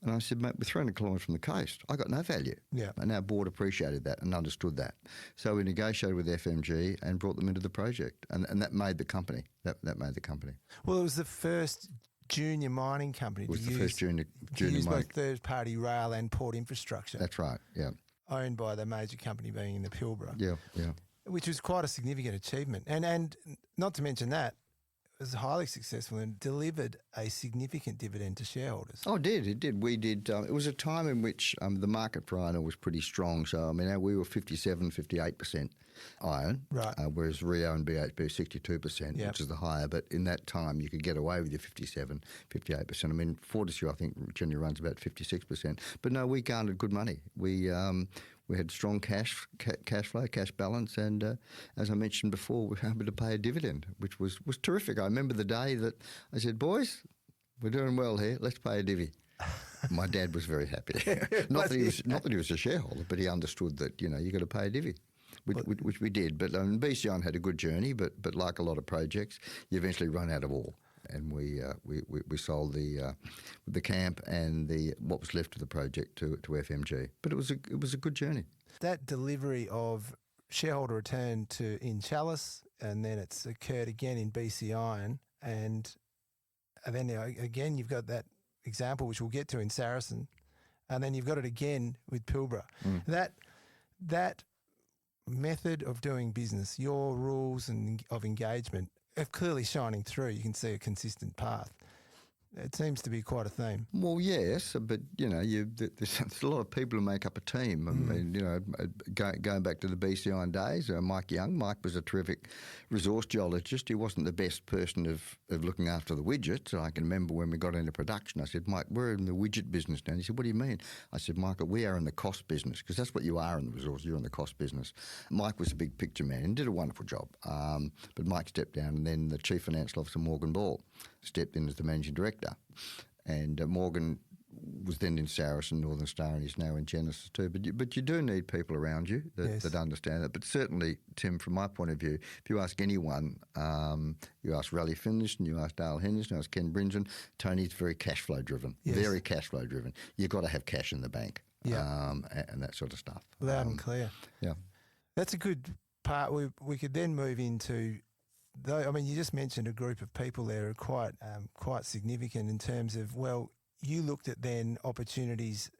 C: And I said, mate, we're 300 kilometres from the coast. I got no value.
B: Yeah.
C: And our board appreciated that and understood that. So we negotiated with FMG and brought them into the project. And that made the company. That made the company.
B: Well, it was the first junior mining company
C: It was the first junior
B: use
C: mining.
B: both third-party rail and port infrastructure.
C: That's right, yeah.
B: Owned by the major company being in the Pilbara.
C: Yeah.
B: Which was quite a significant achievement. And not to mention that, it was highly successful and delivered a significant dividend to shareholders.
C: Oh, it did. We did. It was a time in which the market for iron was pretty strong. So, we were 57, 58% iron,
B: right?
C: Whereas Rio and BHP 62%, which is the higher. But in that time, you could get away with your 57, 58%. Fortescue, I think, generally runs about 56%. But no, we garnered good money. We had strong cash flow, cash balance, and as I mentioned before, we were able to pay a dividend, which was terrific. I remember the day that I said, boys, we're doing well here, let's pay a divvy. My dad was very happy. Not that he was a shareholder, but he understood that, you got to pay a divvy. Which we did. But BC Iron had a good journey, but like a lot of projects, you eventually run out of ore. And we sold the camp and what was left of the project to FMG. But it was a good journey.
B: That delivery of shareholder return in Chalice and then it's occurred again in BC Iron, and then again you've got that example, which we'll get to in Saracen, and then you've got it again with Pilbara. That method of doing business, your rules of engagement are clearly shining through. You can see a consistent path. It seems to be quite a theme.
C: Well, yes, but, there's a lot of people who make up a team. I mean, going back to the BCI days, Mike Young. Mike was a terrific resource geologist. He wasn't the best person of looking after the widgets. I can remember when we got into production, I said, Mike, we're in the widget business now. And he said, what do you mean? I said, Michael, we are in the cost business, because that's what you are in the resource. You're in the cost business. Mike was a big picture man and did a wonderful job. But Mike stepped down, and then the Chief Financial Officer, Morgan Ball, stepped in as the Managing Director. And Morgan was then in Saracen, Northern Star, and he's now in Genesis too. But you do need people around you that understand it. But certainly, Tim, from my point of view, if you ask anyone, you ask Raleigh Finlayson, you ask Dale Henderson, you ask Ken Brinson, Tony's very cash flow driven, very cash flow driven. You've got to have cash in the bank, and that sort of stuff.
B: Loud and clear.
C: Yeah.
B: That's a good part. We could then move into... I mean, you just mentioned a group of people there who are quite significant in terms of, well, you looked at then opportunities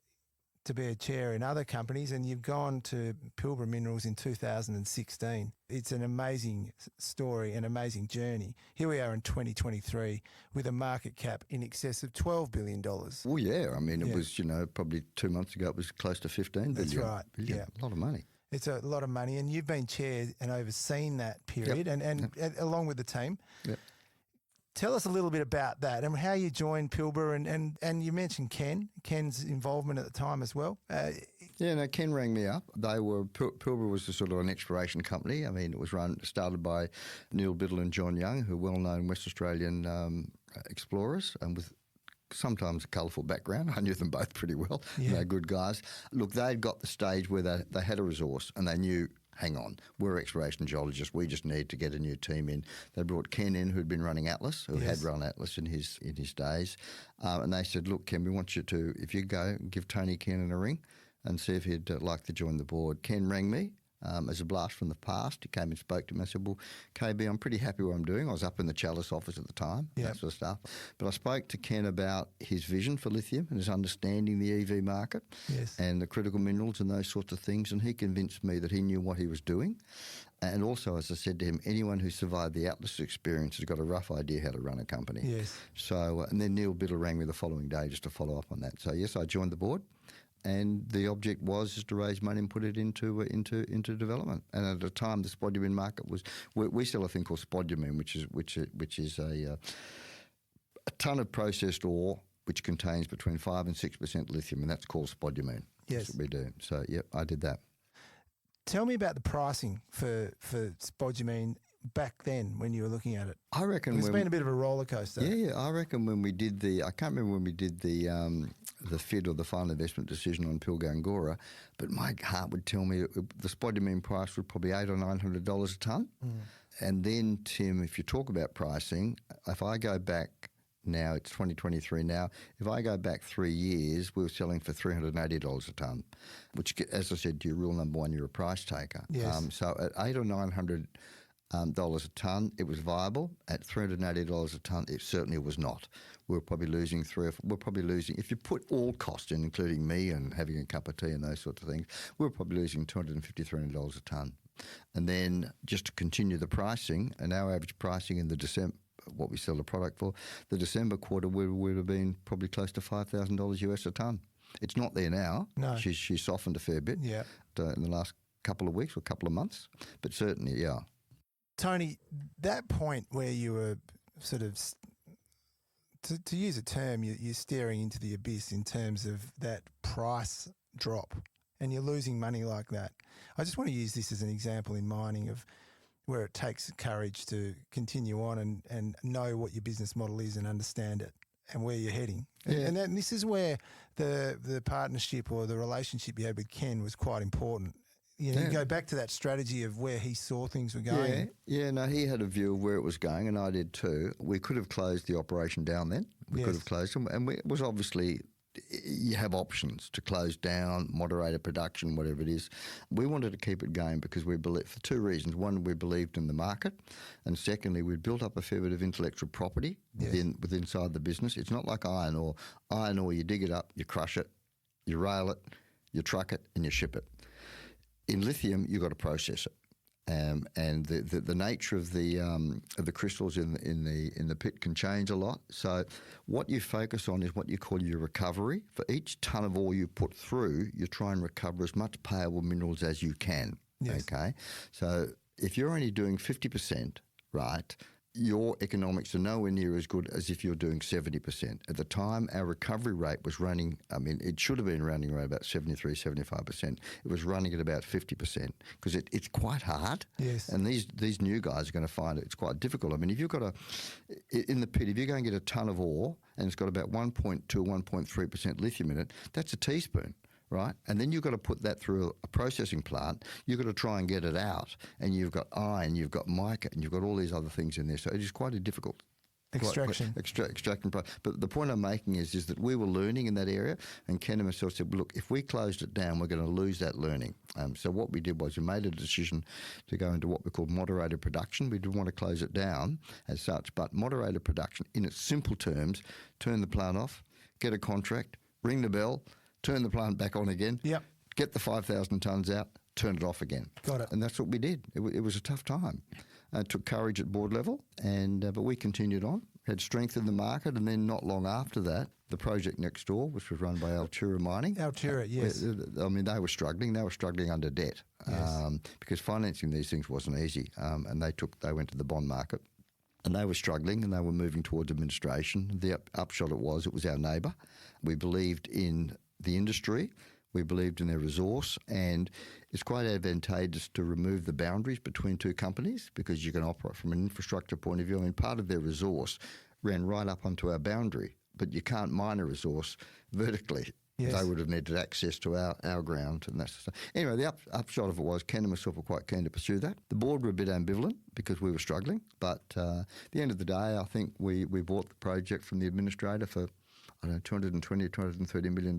B: to be a chair in other companies, and you've gone to Pilbara Minerals in 2016. It's an amazing story, an amazing journey. Here we are in 2023 with a market cap in excess of $12 billion.
C: Well, yeah. I mean, it was, probably 2 months ago, it was close to 15 billion.
B: That's right.
C: Billion.
B: Yeah.
C: A lot of money.
B: It's a lot of money, and you've been chair and overseen that period, and along with the team.
C: Yep.
B: Tell us a little bit about that and how you joined Pilbara, and you mentioned Ken's involvement at the time as well.
C: Ken rang me up. Pilbara was a sort of an exploration company. I mean, it was started by Neil Biddle and John Young, who are well-known West Australian explorers, and with sometimes a colourful background. I knew them both pretty well.
B: Yeah.
C: They're good guys. Look, they'd got the stage where they had a resource and they knew, hang on, we're exploration geologists. We just need to get a new team in. They brought Ken in, who'd been running Atlas, who had run Atlas in his days. And they said, look, Ken, we want you to, if you go, give Tony Kiernan a ring and see if he'd like to join the board. Ken rang me. As a blast from the past. He came and spoke to me. I said, well, KB, I'm pretty happy what I'm doing. I was up in the Chalice office at the time, that sort of stuff. But I spoke to Ken about his vision for lithium and his understanding the EV market and the critical minerals and those sorts of things, and he convinced me that he knew what he was doing. And also, as I said to him, anyone who survived the Atlas experience has got a rough idea how to run a company.
B: Yes.
C: So, and then Neil Biddle rang me the following day just to follow up on that. So, yes, I joined the board. And the object was just to raise money and put it into development. And at the time, the spodumene market was we sell a thing called spodumene, which is a ton of processed ore which contains between 5 and 6% lithium, and that's called spodumene.
B: Yes,
C: that's what we do. So I did that.
B: Tell me about the pricing for spodumene back then when you were looking at it.
C: I reckon
B: it's been a bit of a roller coaster.
C: Yeah. I reckon when we did I can't remember when we did the FID or the final investment decision on Pilbara, but my heart would tell me the spodumene price would probably $800 or $900 a tonne. And then, Tim, if you talk about pricing, if I go back now, it's 2023 now, if I go back 3 years, we were selling for $380 a tonne, which, as I said to you, rule number one, you're a price taker.
B: Yes.
C: So at $800 or $900 a tonne, it was viable. At $380 a tonne, it certainly was not. We were probably losing if you put all costs in, including me and having a cup of tea and those sorts of things, we were probably losing $250, $300 a tonne. And then just to continue the pricing, and our average pricing in the December, what we sell the product for, the December quarter would have been probably close to $5,000 US a tonne. It's not there now.
B: No.
C: She's softened a fair bit in the last couple of weeks or couple of months, but certainly, yeah.
B: Tony, that point where you were sort of, to use a term, you're staring into the abyss in terms of that price drop and you're losing money like that. I just want to use this as an example in mining of where it takes courage to continue on and know what your business model is and understand it and where you're heading. Yeah. And this is where the partnership or the relationship you had with Ken was quite important. You go back to that strategy of where he saw things were going.
C: No, he had a view of where it was going, and I did too. We could have closed the operation down then. We could have closed them, and it was obviously you have options to close down, moderated production, whatever it is. We wanted to keep it going because we believe, for two reasons. One, we believed in the market, and secondly, we'd built up a fair bit of intellectual property within inside the business. It's not like iron ore. Iron ore, you dig it up, you crush it, you rail it, you truck it, and you ship it. In lithium, you've got to process it. And the nature of the crystals in the pit can change a lot. So what you focus on is what you call your recovery. For each ton of ore you put through, you try and recover as much payable minerals as you can. Yes. Okay, so if you're only doing 50%, right, your economics are nowhere near as good as if you're doing 70%. At the time, our recovery rate was running, it should have been running around about 73, 75%. It was running at about 50% because it's quite hard.
B: Yes.
C: And these new guys are going to find it's quite difficult. I mean, if you've got in the pit, if you go and get a ton of ore and it's got about 1.2, 1.3% lithium in it, that's a teaspoon. Right, and then you've got to put that through a processing plant. You've got to try and get it out, and you've got iron, you've got mica, and you've got all these other things in there. So it is quite a difficult
B: extraction.
C: Extraction. But the point I'm making is that we were learning in that area, and Ken and myself said, look, if we closed it down, we're going to lose that learning. So what we did was we made a decision to go into what we call moderated production. We didn't want to close it down as such, but moderated production, in its simple terms, turn the plant off, get a contract, ring the bell, turn the plant back on again, get the 5,000 tonnes out, turn it off again.
B: Got it.
C: And that's what we did. It was a tough time. It took courage at board level, but we continued on, had strength in the market, and then not long after that, the project next door, which was run by Altura Mining.
B: Altura, yes.
C: I mean, they were struggling. They were struggling under debt because financing these things wasn't easy, and they went to the bond market. And they were struggling and they were moving towards administration. The upshot it was our neighbour. We believed in the industry, we believed in their resource, and it's quite advantageous to remove the boundaries between two companies because you can operate from an infrastructure point of view. I mean, part of their resource ran right up onto our boundary, but you can't mine a resource vertically. Yes. They would have needed access to our ground and that sort of stuff. Anyway, the upshot of it was Ken and myself were quite keen to pursue that. The board were a bit ambivalent because we were struggling, but at the end of the day, I think we bought the project from the administrator for $220, $230 million.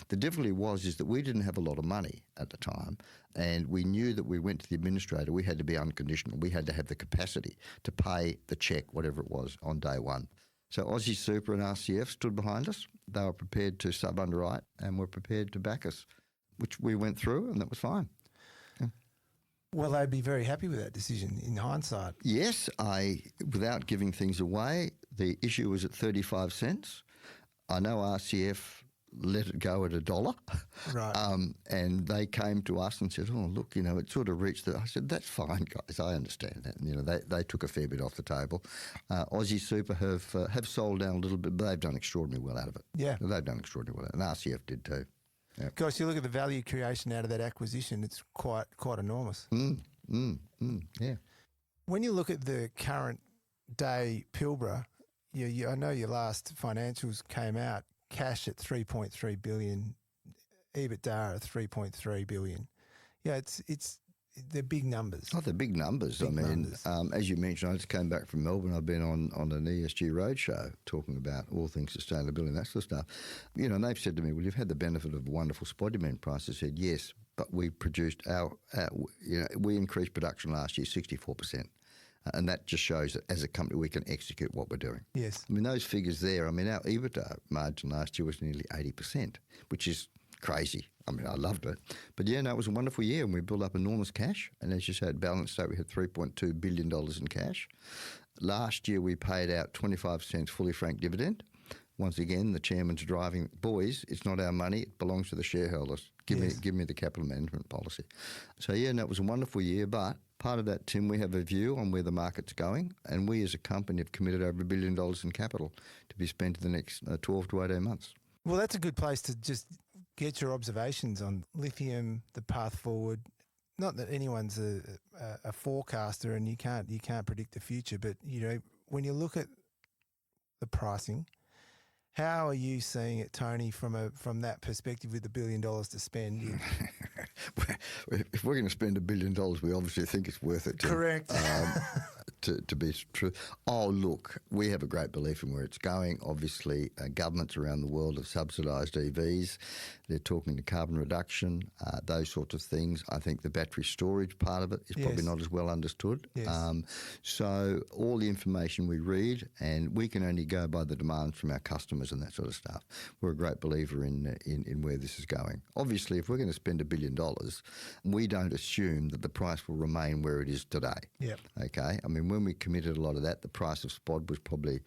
C: The difficulty is that we didn't have a lot of money at the time, and we knew that we went to the administrator, we had to be unconditional. We had to have the capacity to pay the cheque, whatever it was, on day one. So Aussie Super and RCF stood behind us. They were prepared to sub-underwrite and were prepared to back us, which we went through, and that was fine. Yeah.
B: Well, they'd be very happy with that decision in hindsight.
C: Yes, without giving things away, the issue was at 35 cents. I know RCF let it go at $1.
B: Right.
C: And they came to us and said, oh, look, it sort of reached I said, that's fine, guys, I understand that. And, they took a fair bit off the table. Aussie Super have sold down a little bit, but they've done extraordinarily well out of it.
B: Yeah.
C: They've done extraordinarily well. And RCF did too. Yeah.
B: Gosh, you look at the value creation out of that acquisition, it's quite enormous.
C: Yeah.
B: When you look at the current day Pilbara, I know your last financials came out, cash at 3.3 billion, EBITDA at 3.3 billion. Yeah, they're big numbers.
C: Oh, they're big numbers. As you mentioned, I just came back from Melbourne. I've been on an ESG roadshow talking about all things sustainability and that sort of stuff. And they've said to me, well, you've had the benefit of a wonderful spodumene price. I said, yes, but we produced we increased production last year 64%. And that just shows that as a company we can execute what we're doing.
B: Yes.
C: Those figures there, our EBITDA margin last year was nearly 80%, which is crazy. I loved it. But it was a wonderful year and we built up enormous cash. And as you said, balance sheet, we had $3.2 billion in cash. Last year we paid out 25 cents fully franked dividend. Once again, the chairman's driving, boys, it's not our money, it belongs to the shareholders. Give me the capital management policy. So that was a wonderful year, but part of that, Tim, we have a view on where the market's going, and we as a company have committed over $1 billion in capital to be spent in the next 12 to 18 months.
B: Well, that's a good place to just get your observations on lithium, the path forward. Not that anyone's a forecaster and you can't predict the future, but when you look at the pricing, how are you seeing it, Tony, from that perspective with $1 billion to spend?
C: If we're going to spend $1 billion, we obviously think it's worth it. Tim.
B: Correct.
C: to be true. Oh, look, we have a great belief in where it's going. Obviously, governments around the world have subsidised EVs. They're talking to carbon reduction, those sorts of things. I think the battery storage part of it is probably not as well understood.
B: Yes.
C: So all the information we read, and we can only go by the demands from our customers and that sort of stuff. We're a great believer in where this is going. Obviously, if we're going to spend $1 billion, we don't assume that the price will remain where it is today.
B: Yep.
C: Okay? I mean, when we committed a lot of that, the price of spod was probably,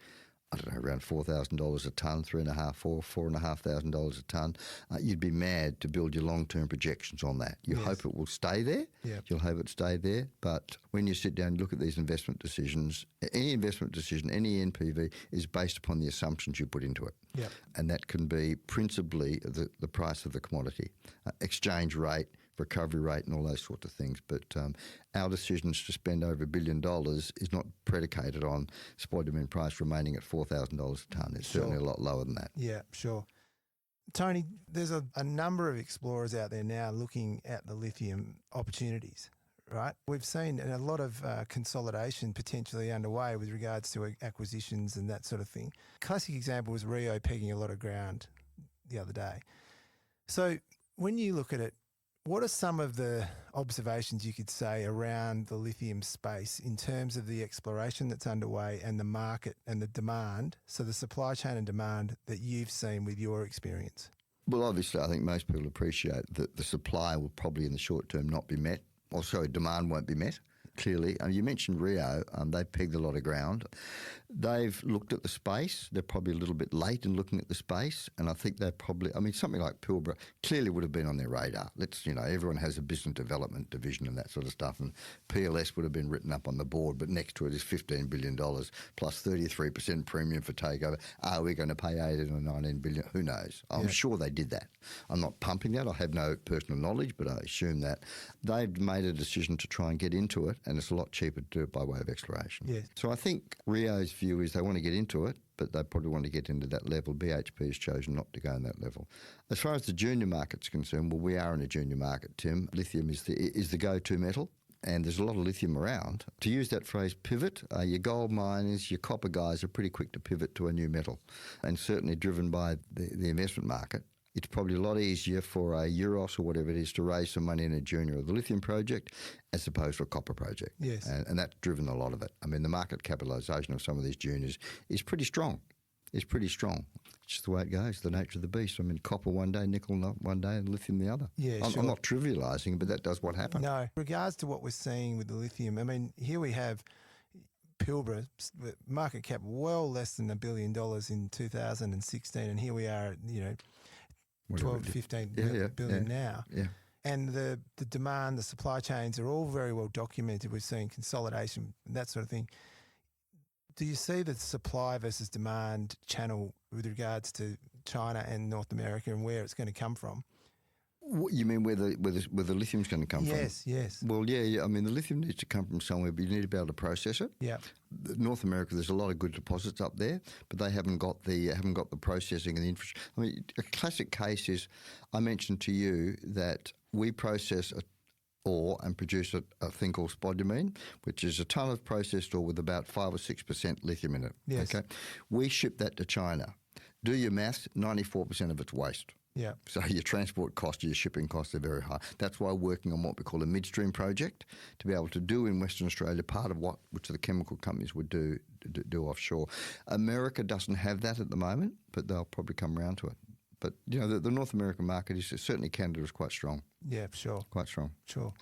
C: I don't know, around $4,000 a tonne, $4,500 a tonne. You'd be mad to build your long-term projections on that. You hope it will stay there.
B: Yep.
C: You'll hope it stay there. But when you sit down and look at these investment decisions, any investment decision, any NPV is based upon the assumptions you put into it.
B: Yep.
C: And that can be principally the price of the commodity, exchange rate, recovery rate and all those sorts of things. But our decisions to spend over $1 billion is not predicated on spodumene price remaining at $4,000 a tonne. It's certainly a lot lower than that.
B: Yeah, sure. Tony, there's a number of explorers out there now looking at the lithium opportunities, right? We've seen a lot of consolidation potentially underway with regards to acquisitions and that sort of thing. Classic example was Rio pegging a lot of ground the other day. So when you look at it, what are some of the observations you could say around the lithium space in terms of the exploration that's underway and the market and the demand, so the supply chain and demand that you've seen with your experience?
C: Well, obviously, I think most people appreciate that the supply will probably in the short term not be met, or sorry, demand won't be met. Clearly, you mentioned Rio, they've pegged a lot of ground. They've looked at the space. They're probably a little bit late in looking at the space, and I think they're probably, something like Pilbara clearly would have been on their radar. Everyone has a business development division and that sort of stuff, and PLS would have been written up on the board, but next to it is $15 billion plus 33% premium for takeover. Are we going to pay 18 or 19 billion? Who knows? I'm sure they did that. I'm not pumping that. I have no personal knowledge, but I assume that they've made a decision to try and get into it, and it's a lot cheaper to do it by way of exploration.
B: Yes.
C: So I think Rio's view is they want to get into it, but they probably want to get into that level. BHP has chosen not to go in that level. As far as the junior market's concerned, well, we are in a junior market, Tim. Lithium is the go-to metal, and there's a lot of lithium around. To use that phrase, pivot, your gold miners, your copper guys are pretty quick to pivot to a new metal, and certainly driven by the investment market. It's probably a lot easier for a Euros or whatever it is to raise some money in a junior or the lithium project as opposed to a copper project.
B: Yes.
C: And that's driven a lot of it. The market capitalisation of some of these juniors is pretty strong. It's pretty strong. It's just the way it goes, the nature of the beast. Copper one day, nickel one day, and lithium the other.
B: Yeah,
C: I'm not trivialising, but that does what happens.
B: No. Regards to what we're seeing with the lithium, here we have Pilbara, market cap well less than $1 billion in 2016, and here we are at, 12 to 15 billion now.
C: Yeah.
B: And the demand, the supply chains are all very well documented. We're seeing consolidation and that sort of thing. Do you see the supply versus demand channel with regards to China and North America and where it's going to come from?
C: You mean where the lithium's going to come from?
B: Yes.
C: Well, yeah. The lithium needs to come from somewhere, but you need to be able to process it.
B: Yeah.
C: North America, there's a lot of good deposits up there, but they haven't got the processing and the infrastructure. A classic case is I mentioned to you that we process ore and produce a thing called spodumene, which is a ton of processed ore with about 5 or 6% lithium in it.
B: Yes.
C: Okay, we ship that to China. Do your math? 94% of it's waste.
B: Yeah.
C: So your transport costs, your shipping costs are very high. That's why we're working on what we call a midstream project to be able to do in Western Australia part of which the chemical companies would do offshore. America doesn't have that at the moment, but they'll probably come around to it. But, the North American market is certainly Canada is quite strong.
B: Yeah, sure.
C: Quite strong.
B: Sure.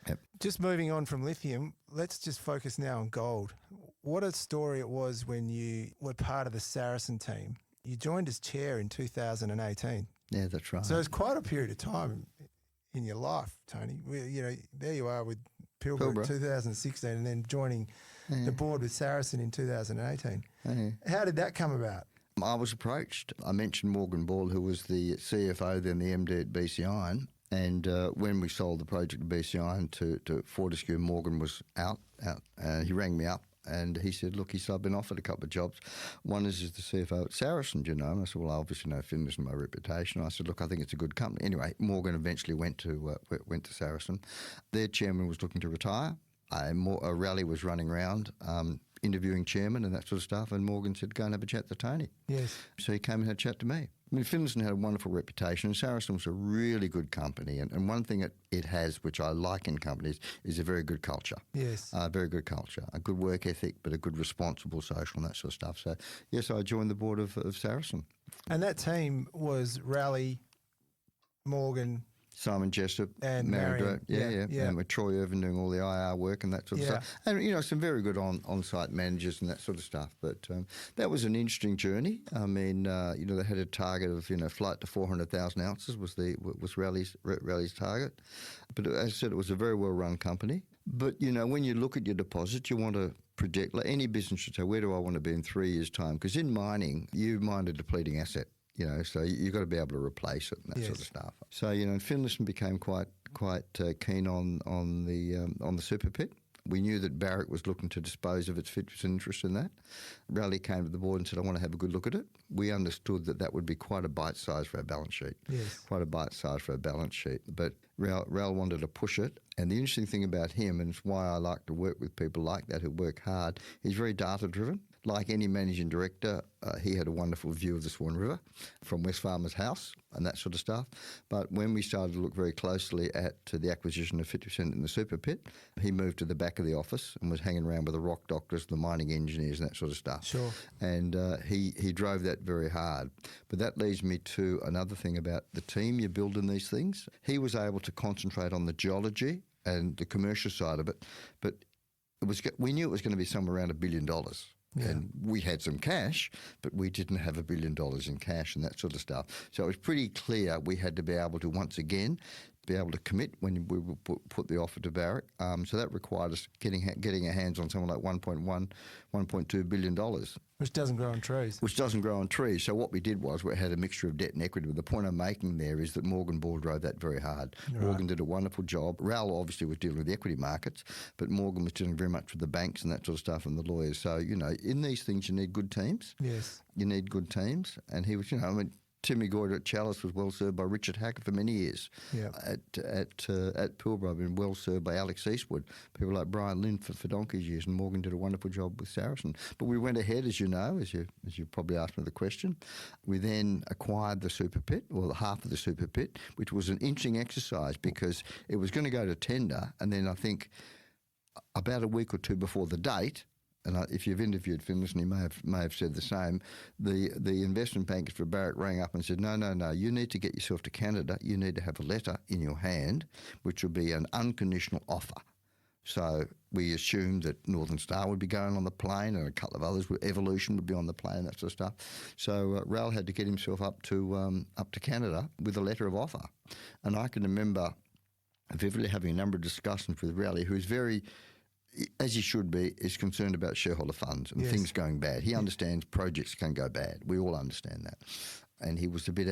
C: Yep.
B: Just moving on from lithium, let's just focus now on gold. What a story it was when you were part of the Saracen team. You joined as chair in 2018.
C: Yeah, that's right.
B: So it's quite a period of time in your life, Tony. There you are with Pilbara in 2016 and then joining the board with Saracen in 2018.
C: Yeah.
B: How did that come about?
C: I was approached. I mentioned Morgan Ball, who was the CFO, then the MD at BC Iron. And when we sold the project to BC Iron to Fortescue, Morgan was out. He rang me up. And he said, look, I've been offered a couple of jobs. One is as the CFO at Saracen, And I said, well, I obviously know Finnish and my reputation. I said, look, I think it's a good company. Anyway, Morgan eventually went to Saracen. Their chairman was looking to retire. a rally was running around interviewing chairman and that sort of stuff, and Morgan said, go and have a chat to Tony.
B: Yes.
C: So he came and had a chat to me. I mean, Finlayson had a wonderful reputation, and Saracen was a really good company. And one thing it has, which I like in companies, is a very good culture.
B: Yes.
C: Very good culture, a good work ethic, but a good responsible social and that sort of stuff. So, yes, I joined the board of Saracen.
B: And that team was Raleigh, Morgan,
C: Simon Jessup,
B: and
C: Marion.
B: Yeah.
C: And with Troy Irvin doing all the IR work and that sort of stuff. And, some very good on-site managers and that sort of stuff. But that was an interesting journey. I mean, they had a target of, flight to 400,000 ounces was Raleigh's target. But as I said, it was a very well-run company. But, when you look at your deposits, you want to project, like any business should say, where do I want to be in 3 years' time? Because in mining, you mine a depleting asset. So you've got to be able to replace it and that sort of stuff. So, Finlayson became quite keen on the Super Pit. We knew that Barrick was looking to dispose of its 50% interest in that. Raleigh came to the board and said, I want to have a good look at it. We understood that would be quite a bite size for our balance sheet.
B: Yes.
C: Quite a bite size for our balance sheet. But Rail wanted to push it. And the interesting thing about him, and it's why I like to work with people like that who work hard, he's very data-driven. Like any managing director, he had a wonderful view of the Swan River from Wesfarmers House and that sort of stuff. But when we started to look very closely at the acquisition of 50% in the Super Pit, he moved to the back of the office and was hanging around with the rock doctors, the mining engineers and that sort of stuff.
B: Sure.
C: And he drove that very hard. But that leads me to another thing about the team you build in these things. He was able to concentrate on the geology and the commercial side of it, but we knew it was going to be somewhere around $1 billion. Yeah. And we had some cash, but we didn't have $1 billion in cash and that sort of stuff. So it was pretty clear we had to be able to, once again, be able to commit when we put the offer to Barrick. So that required us getting our hands on something like $1.2 billion.
B: Which doesn't grow on trees.
C: So what we did was we had a mixture of debt and equity. But the point I'm making there is that Morgan Ball drove that very hard. Right. Morgan did a wonderful job. Raoul obviously was dealing with the equity markets, but Morgan was dealing very much with the banks and that sort of stuff and the lawyers. So, in these things you need good teams.
B: Yes.
C: You need good teams. And he was, Timmy Gordon at Chalice was well served by Richard Hacker for many years. Yeah. At Pilbara, I've been well served by Alex Eastwood, people like Brian Lynn for donkey's years, and Morgan did a wonderful job with Saracen. But we went ahead, as you know, as you probably asked me the question. We then acquired the Super Pit, or half of the Super Pit, which was an interesting exercise because it was going to go to tender, and then I think about a week or two before the date. And if you've interviewed Finlayson, he may have said the same. The investment bankers for Barrick rang up and said, no, you need to get yourself to Canada. You need to have a letter in your hand, which will be an unconditional offer. So we assumed that Northern Star would be going on the plane and a couple of others, Evolution would be on the plane, that sort of stuff. So Raoul had to get himself up to Canada with a letter of offer. And I can remember vividly having a number of discussions with Raleigh, who is very, as he should be, is concerned about shareholder funds and things going bad. He understands projects can go bad. We all understand that. And he was a bit,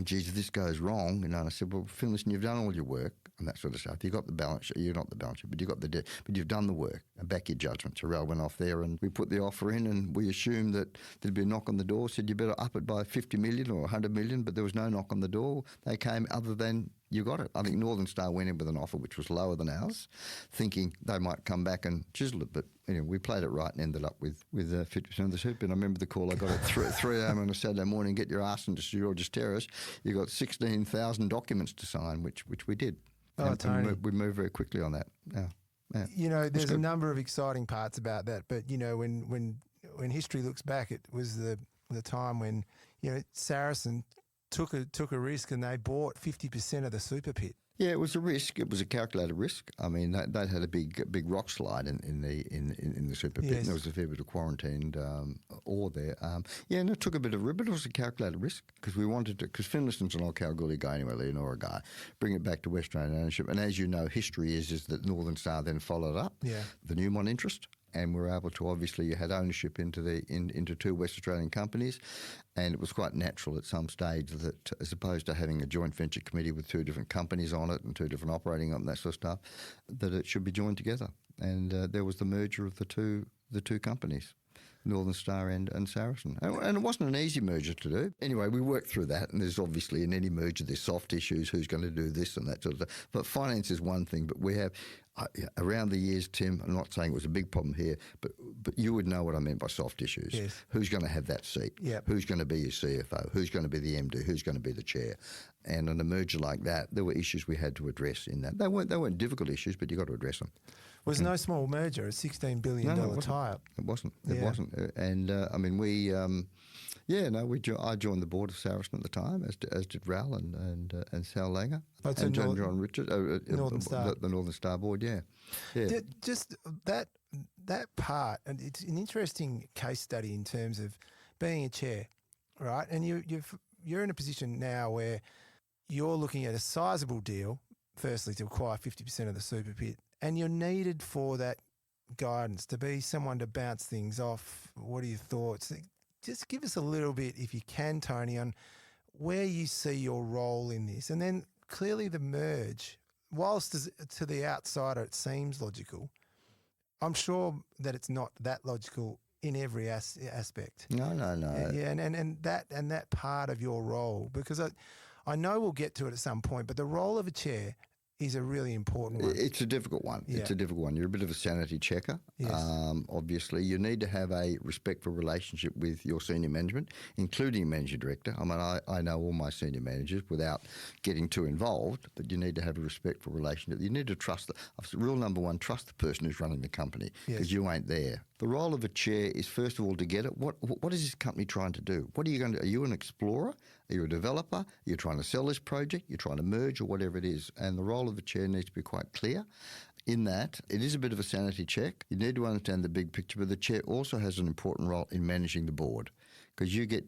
C: geez, if this goes wrong, and I said, well, Finlayson, you've done all your work and that sort of stuff. You've got the balance sheet, you're not the balance sheet, but you've got the debt, but you've done the work and back your judgment. So Raoul went off there and we put the offer in and we assumed that there'd be a knock on the door, said you better up it by 50 million or 100 million, but there was no knock on the door. They came other than you got it. I think Northern Star went in with an offer which was lower than ours, thinking they might come back and chisel it. But anyway, we played it right and ended up with 50% of the Super. And I remember the call I got at 3 a.m. on a Saturday morning, get your ass into George's Terrace. You got 16,000 documents to sign, which we did.
B: Oh, Tony.
C: We moved very quickly on that. Yeah.
B: There's a number of exciting parts about that. But, when history looks back, it was the time when, Saracen took a risk and they bought 50% of the Super Pit.
C: Yeah, it was a risk. It was a calculated risk. I mean, they had a big rock slide in the Super Pit. Yes. And there was a fair bit of quarantined ore there. And it took a bit of risk, but it was a calculated risk because we wanted to, because Finlayson's an old Kalgoorlie guy anyway, Leonora guy, bring it back to West Australian ownership. And as you know, history is that Northern Star then followed up the Newmont interest. And we're able to, obviously, you had ownership into two West Australian companies, and it was quite natural at some stage that, as opposed to having a joint venture committee with two different companies on it and two different operating on that sort of stuff, that it should be joined together. And there was the merger of the two companies. Northern Star and Saracen. And it wasn't an easy merger to do. Anyway, we worked through that, and there's obviously in any merger there's soft issues, who's going to do this and that sort of stuff. But finance is one thing, but we have, around the years, Tim, I'm not saying it was a big problem here, but you would know what I meant by soft issues.
B: Yes.
C: Who's going to have that seat?
B: Yep.
C: Who's going to be your CFO? Who's going to be the MD? Who's going to be the chair? And in a merger like that, there were issues we had to address in that. They weren't difficult issues, but you got to address them.
B: It was no small merger, a $16 billion tie-up.
C: It wasn't. It wasn't. And I mean, I joined the board of Saracen at the time, as did Ral and Sal Langer and John Richard,
B: Northern Star.
C: the Northern Star board. Yeah.
B: Just that part, and it's an interesting case study in terms of being a chair, right? And you're in a position now where you're looking at a sizable deal, firstly to acquire 50% of the Super Pit, and you're needed for that guidance, to be someone to bounce things off. What are your thoughts? Just give us a little bit, if you can, Tony, on where you see your role in this. And then clearly the merge, whilst to the outsider it seems logical, I'm sure that it's not that logical in every aspect.
C: No.
B: Yeah, and that part of your role, because I know we'll get to it at some point, but the role of a chair is a really important one.
C: It's a difficult one.
B: Yeah.
C: It's a difficult one. You're a bit of a sanity checker.
B: Yes.
C: Obviously, you need to have a respectful relationship with your senior management, including managing director. I mean, I know all my senior managers without getting too involved, but you need to have a respectful relationship. You need to trust. Rule number one, trust the person who's running the company, because you ain't there. The role of a chair is, first of all, to get it. What is this company trying to do? What are you going to do? Are you an explorer? Are you a developer? Are you trying to sell this project? You're trying to merge, or whatever it is. And the role of the chair needs to be quite clear. In that, it is a bit of a sanity check. You need to understand the big picture, but the chair also has an important role in managing the board, because you get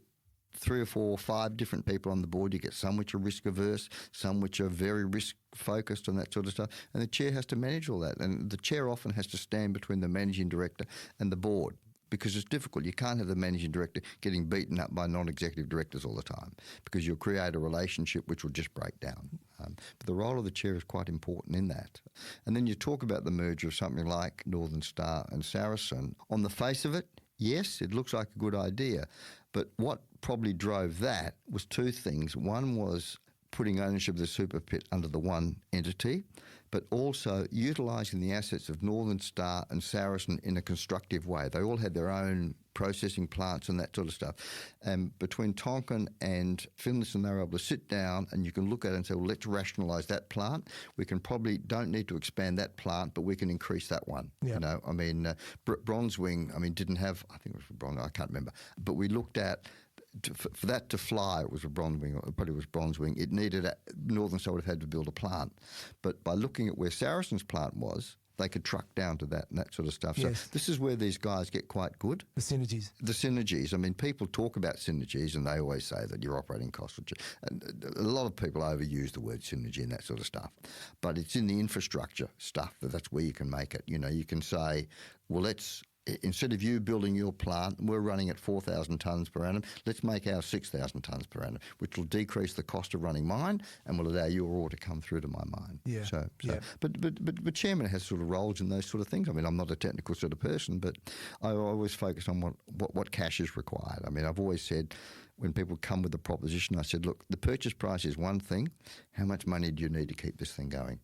C: 3 or 4 or 5 different people on the board. You get some which are risk averse, some which are very risk focused and that sort of stuff. And the chair has to manage all that. And the chair often has to stand between the managing director and the board, because it's difficult. You can't have the managing director getting beaten up by non-executive directors all the time, because you'll create a relationship which will just break down. But the role of the chair is quite important in that. And then you talk about the merger of something like Northern Star and Saracen. On the face of it, yes, it looks like a good idea. But what probably drove that was 2 things. One was putting ownership of the Super Pit under the one entity, but also utilising the assets of Northern Star and Saracen in a constructive way. They all had their own processing plants and that sort of stuff. And between Tonkin and Finlayson, they were able to sit down and you can look at it and say, well, let's rationalise that plant. We can probably don't need to expand that plant, but we can increase that one.
B: Yep.
C: You know, I mean, Bronzewing, didn't have, I think it was Bronze, I can't remember, but we looked at, for that to fly, it was a Bronzewing. It needed Northern Star would have had to build a plant, but by looking at where Saracen's plant was, they could truck down to that and that sort of stuff.
B: Yes.
C: So this is where these guys get quite good.
B: The synergies.
C: I mean, people talk about synergies and they always say that your operating costs, and a lot of people overuse the word synergy and that sort of stuff. But it's in the infrastructure stuff that's where you can make it. You know, you can say, well, instead of you building your plant, we're running at 4,000 tonnes per annum, let's make ours 6,000 tonnes per annum, which will decrease the cost of running mine and will allow your ore to come through to my mine.
B: Yeah.
C: But chairman has sort of roles in those sort of things. I mean, I'm not a technical sort of person, but I always focus on what cash is required. I mean, I've always said, when people come with a proposition, I said, look, the purchase price is one thing. How much money do you need to keep this thing going?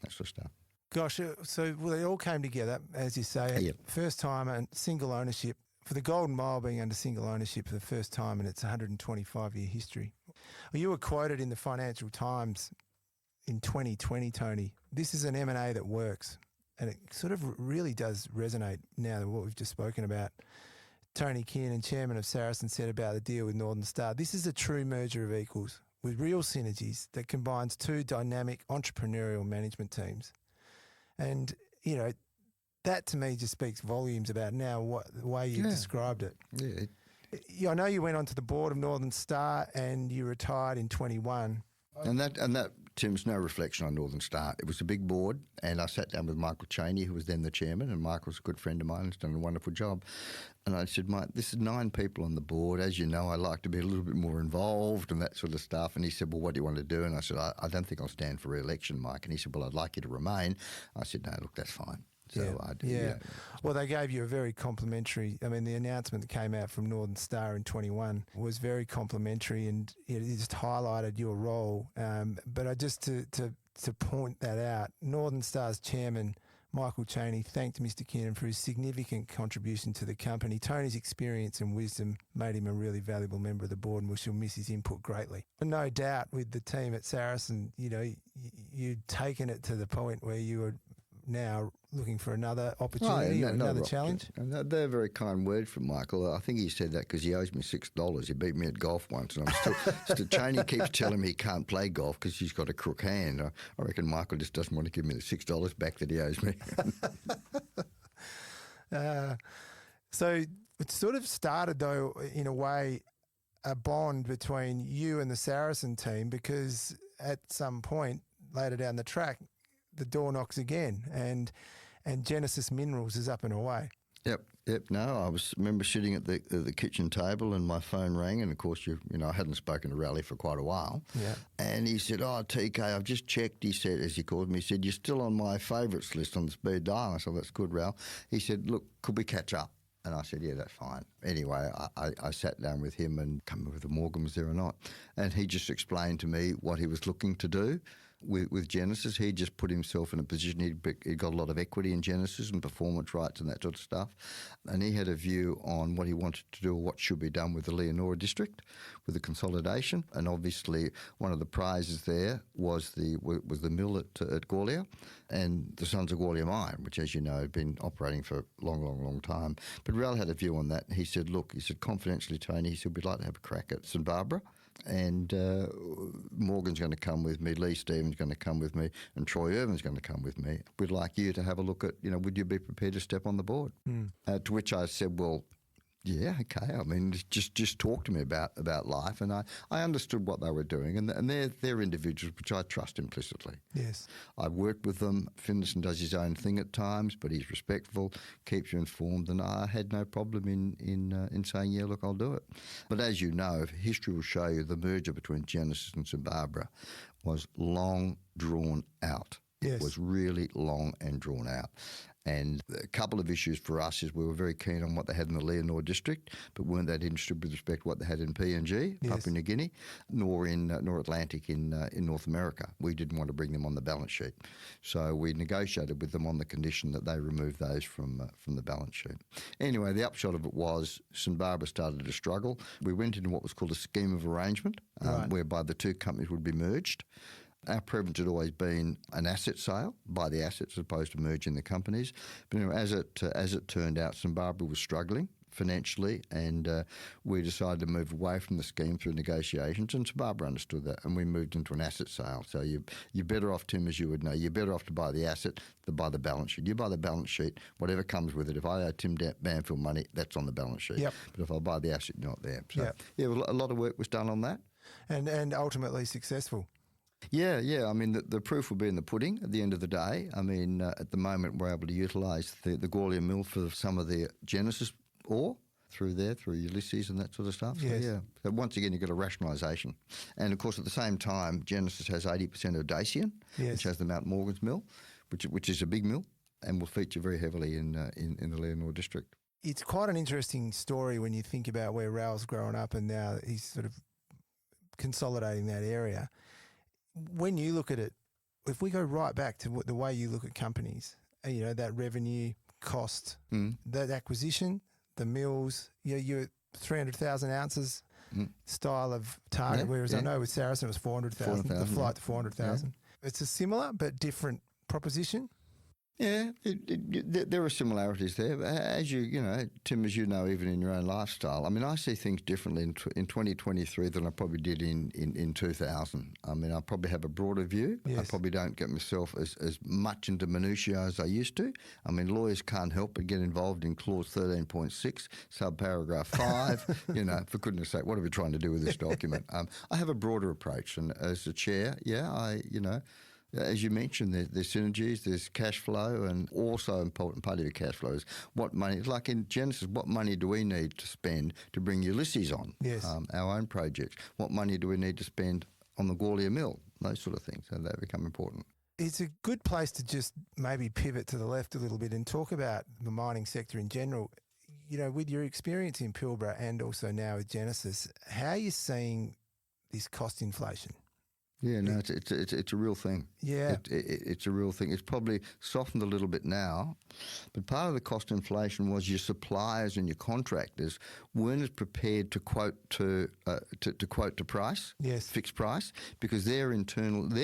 C: That sort of stuff.
B: Gosh, so they all came together, as you say,
C: Yep.
B: first time and single ownership, for the Golden Mile being under single ownership for the first time in its 125-year history. Well, you were quoted in the Financial Times in 2020, Tony. This is an M&A that works, and it sort of really does resonate now that what we've just spoken about. Tony Kiernan, chairman of Saracen, said about the deal with Northern Star, this is a true merger of equals with real synergies that combines 2 dynamic entrepreneurial management teams. And, you know, that to me just speaks volumes about now the way you've described it. Yeah. I know you went onto the board of Northern Star and you retired in 21.
C: And that, Tim's no reflection on Northern Star. It was a big board, and I sat down with Michael Chaney, who was then the chairman, and Michael's a good friend of mine and has done a wonderful job. And I said, Mike, this is 9 people on the board. As you know, I like to be a little bit more involved and that sort of stuff. And he said, well, what do you want to do? And I said, I don't think I'll stand for re-election, Mike. And he said, well, I'd like you to remain. I said, no, look, that's fine. So
B: Well, they gave you a very complimentary. I mean, the announcement that came out from Northern Star in 21 was very complimentary, and it just highlighted your role. But I just to point that out, Northern Star's chairman, Michael Chaney, thanked Mr. Kiernan for his significant contribution to the company. Tony's experience and wisdom made him a really valuable member of the board, and we shall miss his input greatly. No doubt with the team at Saracen, you'd taken it to the point where you were now looking for another opportunity or another challenge.
C: And they're a very kind word from Michael. I think he said that because he owes me $6. He beat me at golf once, and I'm still Chaney keeps telling me he can't play golf because he's got a crook hand. I reckon Michael just doesn't want to give me the $6 back that he owes me.
B: So it sort of started, though, in a way, a bond between you and the Saracen team, because at some point later down the track, the door knocks again, and Genesis Minerals is up and away.
C: Yep. No, I remember sitting at the kitchen table, and my phone rang, and of course, I hadn't spoken to Raleigh for quite a while.
B: Yeah.
C: And he said, "Oh, TK, I've just checked." He said, as he called me, he said, "You're still on my favourites list on the speed dial." I said, "That's good, Ral." He said, "Look, could we catch up?" And I said, "Yeah, that's fine." Anyway, I sat down with him, and can't remember if Morgan was there or not, and he just explained to me what he was looking to do with Genesis. He just put himself in a position, he'd got a lot of equity in Genesis and performance rights and that sort of stuff, and he had a view on what he wanted to do or what should be done with the Leonora district, with the consolidation. And obviously one of the prizes there was the mill at Gawlia and the Sons of Gawlia mine, which, as you know, had been operating for a long time. But Ral had a view on that. He said, "Look," he said, "confidentially, Tony," he said, "we'd like to have a crack at St Barbara. And Morgan's going to come with me, Lee Stevens going to come with me, and Troy Irvin's going to come with me. We'd like you to have a look at, would you be prepared to step on the board?" To which I said, "Well, yeah, okay. I mean, just talk to me about life." And I understood what they were doing, and they're individuals which I trust implicitly.
B: Yes.
C: I've worked with them. Finlayson does his own thing at times, but he's respectful, keeps you informed, and I had no problem in saying, "Yeah, look, I'll do it." But as you know, history will show you the merger between Genesis and St Barbara was long drawn out.
B: Yes.
C: It was really long and drawn out. And a couple of issues for us is we were very keen on what they had in the Leonora district, but weren't that interested with respect to what they had in PNG,
B: yes,
C: Papua New Guinea, nor Atlantic in North America. We didn't want to bring them on the balance sheet. So we negotiated with them on the condition that they remove those from the balance sheet. Anyway, the upshot of it was St Barbara started to struggle. We went into what was called a scheme of arrangement, whereby the two companies would be merged. Our preference had always been an asset sale, buy the assets as opposed to merging the companies. But as it turned out, St Barbara was struggling financially, and we decided to move away from the scheme through negotiations, and St Barbara understood that, and we moved into an asset sale. So you're better off, Tim, as you would know, you're better off to buy the asset than buy the balance sheet. You buy the balance sheet, whatever comes with it. If I owe Tim Banfield money, that's on the balance sheet.
B: Yep.
C: But if I buy the asset, you're not there. So
B: Yep.
C: yeah, a lot of work was done on that.
B: And ultimately successful.
C: Yeah. I mean, the proof will be in the pudding at the end of the day. I mean, at the moment, we're able to utilise the Gawlia mill for some of the Genesis ore through Ulysses and that sort of stuff.
B: Yes.
C: So, yeah. So once again, you've got a rationalisation. And, of course, at the same time, Genesis has 80% of Dacian,
B: yes,
C: which has the Mount Morgan's mill, which is a big mill and will feature very heavily in the Leonora district.
B: It's quite an interesting story when you think about where Raoul's grown up and now he's sort of consolidating that area. When you look at it, if we go right back to the way you look at companies, that revenue, cost, that acquisition, the mills, you're 300,000 ounces style of target, whereas I know with Saracen it was 400,000, the flight to 400,000. Yeah. It's a similar but different proposition.
C: Yeah, there are similarities there. As you know, Tim, as you know, even in your own lifestyle, I mean, I see things differently in 2023 than I probably did in 2000. I mean, I probably have a broader view.
B: Yes.
C: I probably don't get myself as much into minutiae as I used to. I mean, lawyers can't help but get involved in clause 13.6, subparagraph 5. For goodness sake, what are we trying to do with this document? I have a broader approach, and as the chair, as you mentioned, there's synergies, there's cash flow, and also an important part of your cash flow is what money, like in Genesis, what money do we need to spend to bring Ulysses on,
B: yes,
C: our own projects? What money do we need to spend on the Gawlia mill? Those sort of things, so they become important.
B: it's a good place to just maybe pivot to the left a little bit and talk about the mining sector in general. You know, with your experience in Pilbara and also now with Genesis, how are you seeing this cost inflation?
C: Yeah, no, it's a real thing.
B: Yeah.
C: It's a real thing. It's probably softened a little bit now, but part of the cost inflation was your suppliers and your contractors weren't as prepared to quote to price,
B: yes,
C: fixed price, because their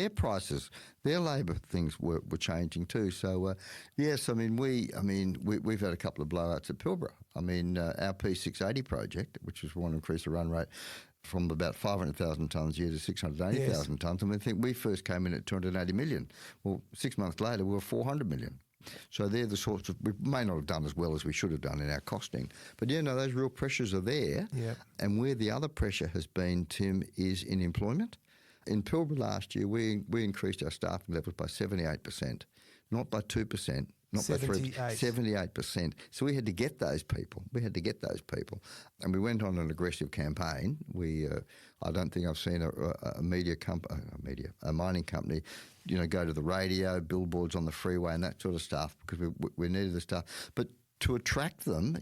C: prices, their labour things were changing too. So yes, we've had a couple of blowouts at Pilbara. Our P680 project, which was one increase the run rate from about 500,000 tonnes a year to 680,000 tonnes. And we think we first came in at 280 million. Well, 6 months later, we were 400 million. So they're the sorts of, we may not have done as well as we should have done in our costing. But those real pressures are there.
B: Yeah. And
C: where the other pressure has been, Tim, is in employment. In Pilbara last year, we increased our staffing levels by 78%, not by 2%. Not
B: 78.
C: by 78%. So we had to get those people. And we went on an aggressive campaign. I don't think I've seen a mining company, go to the radio, billboards on the freeway and that sort of stuff, because we needed the stuff. But to attract them,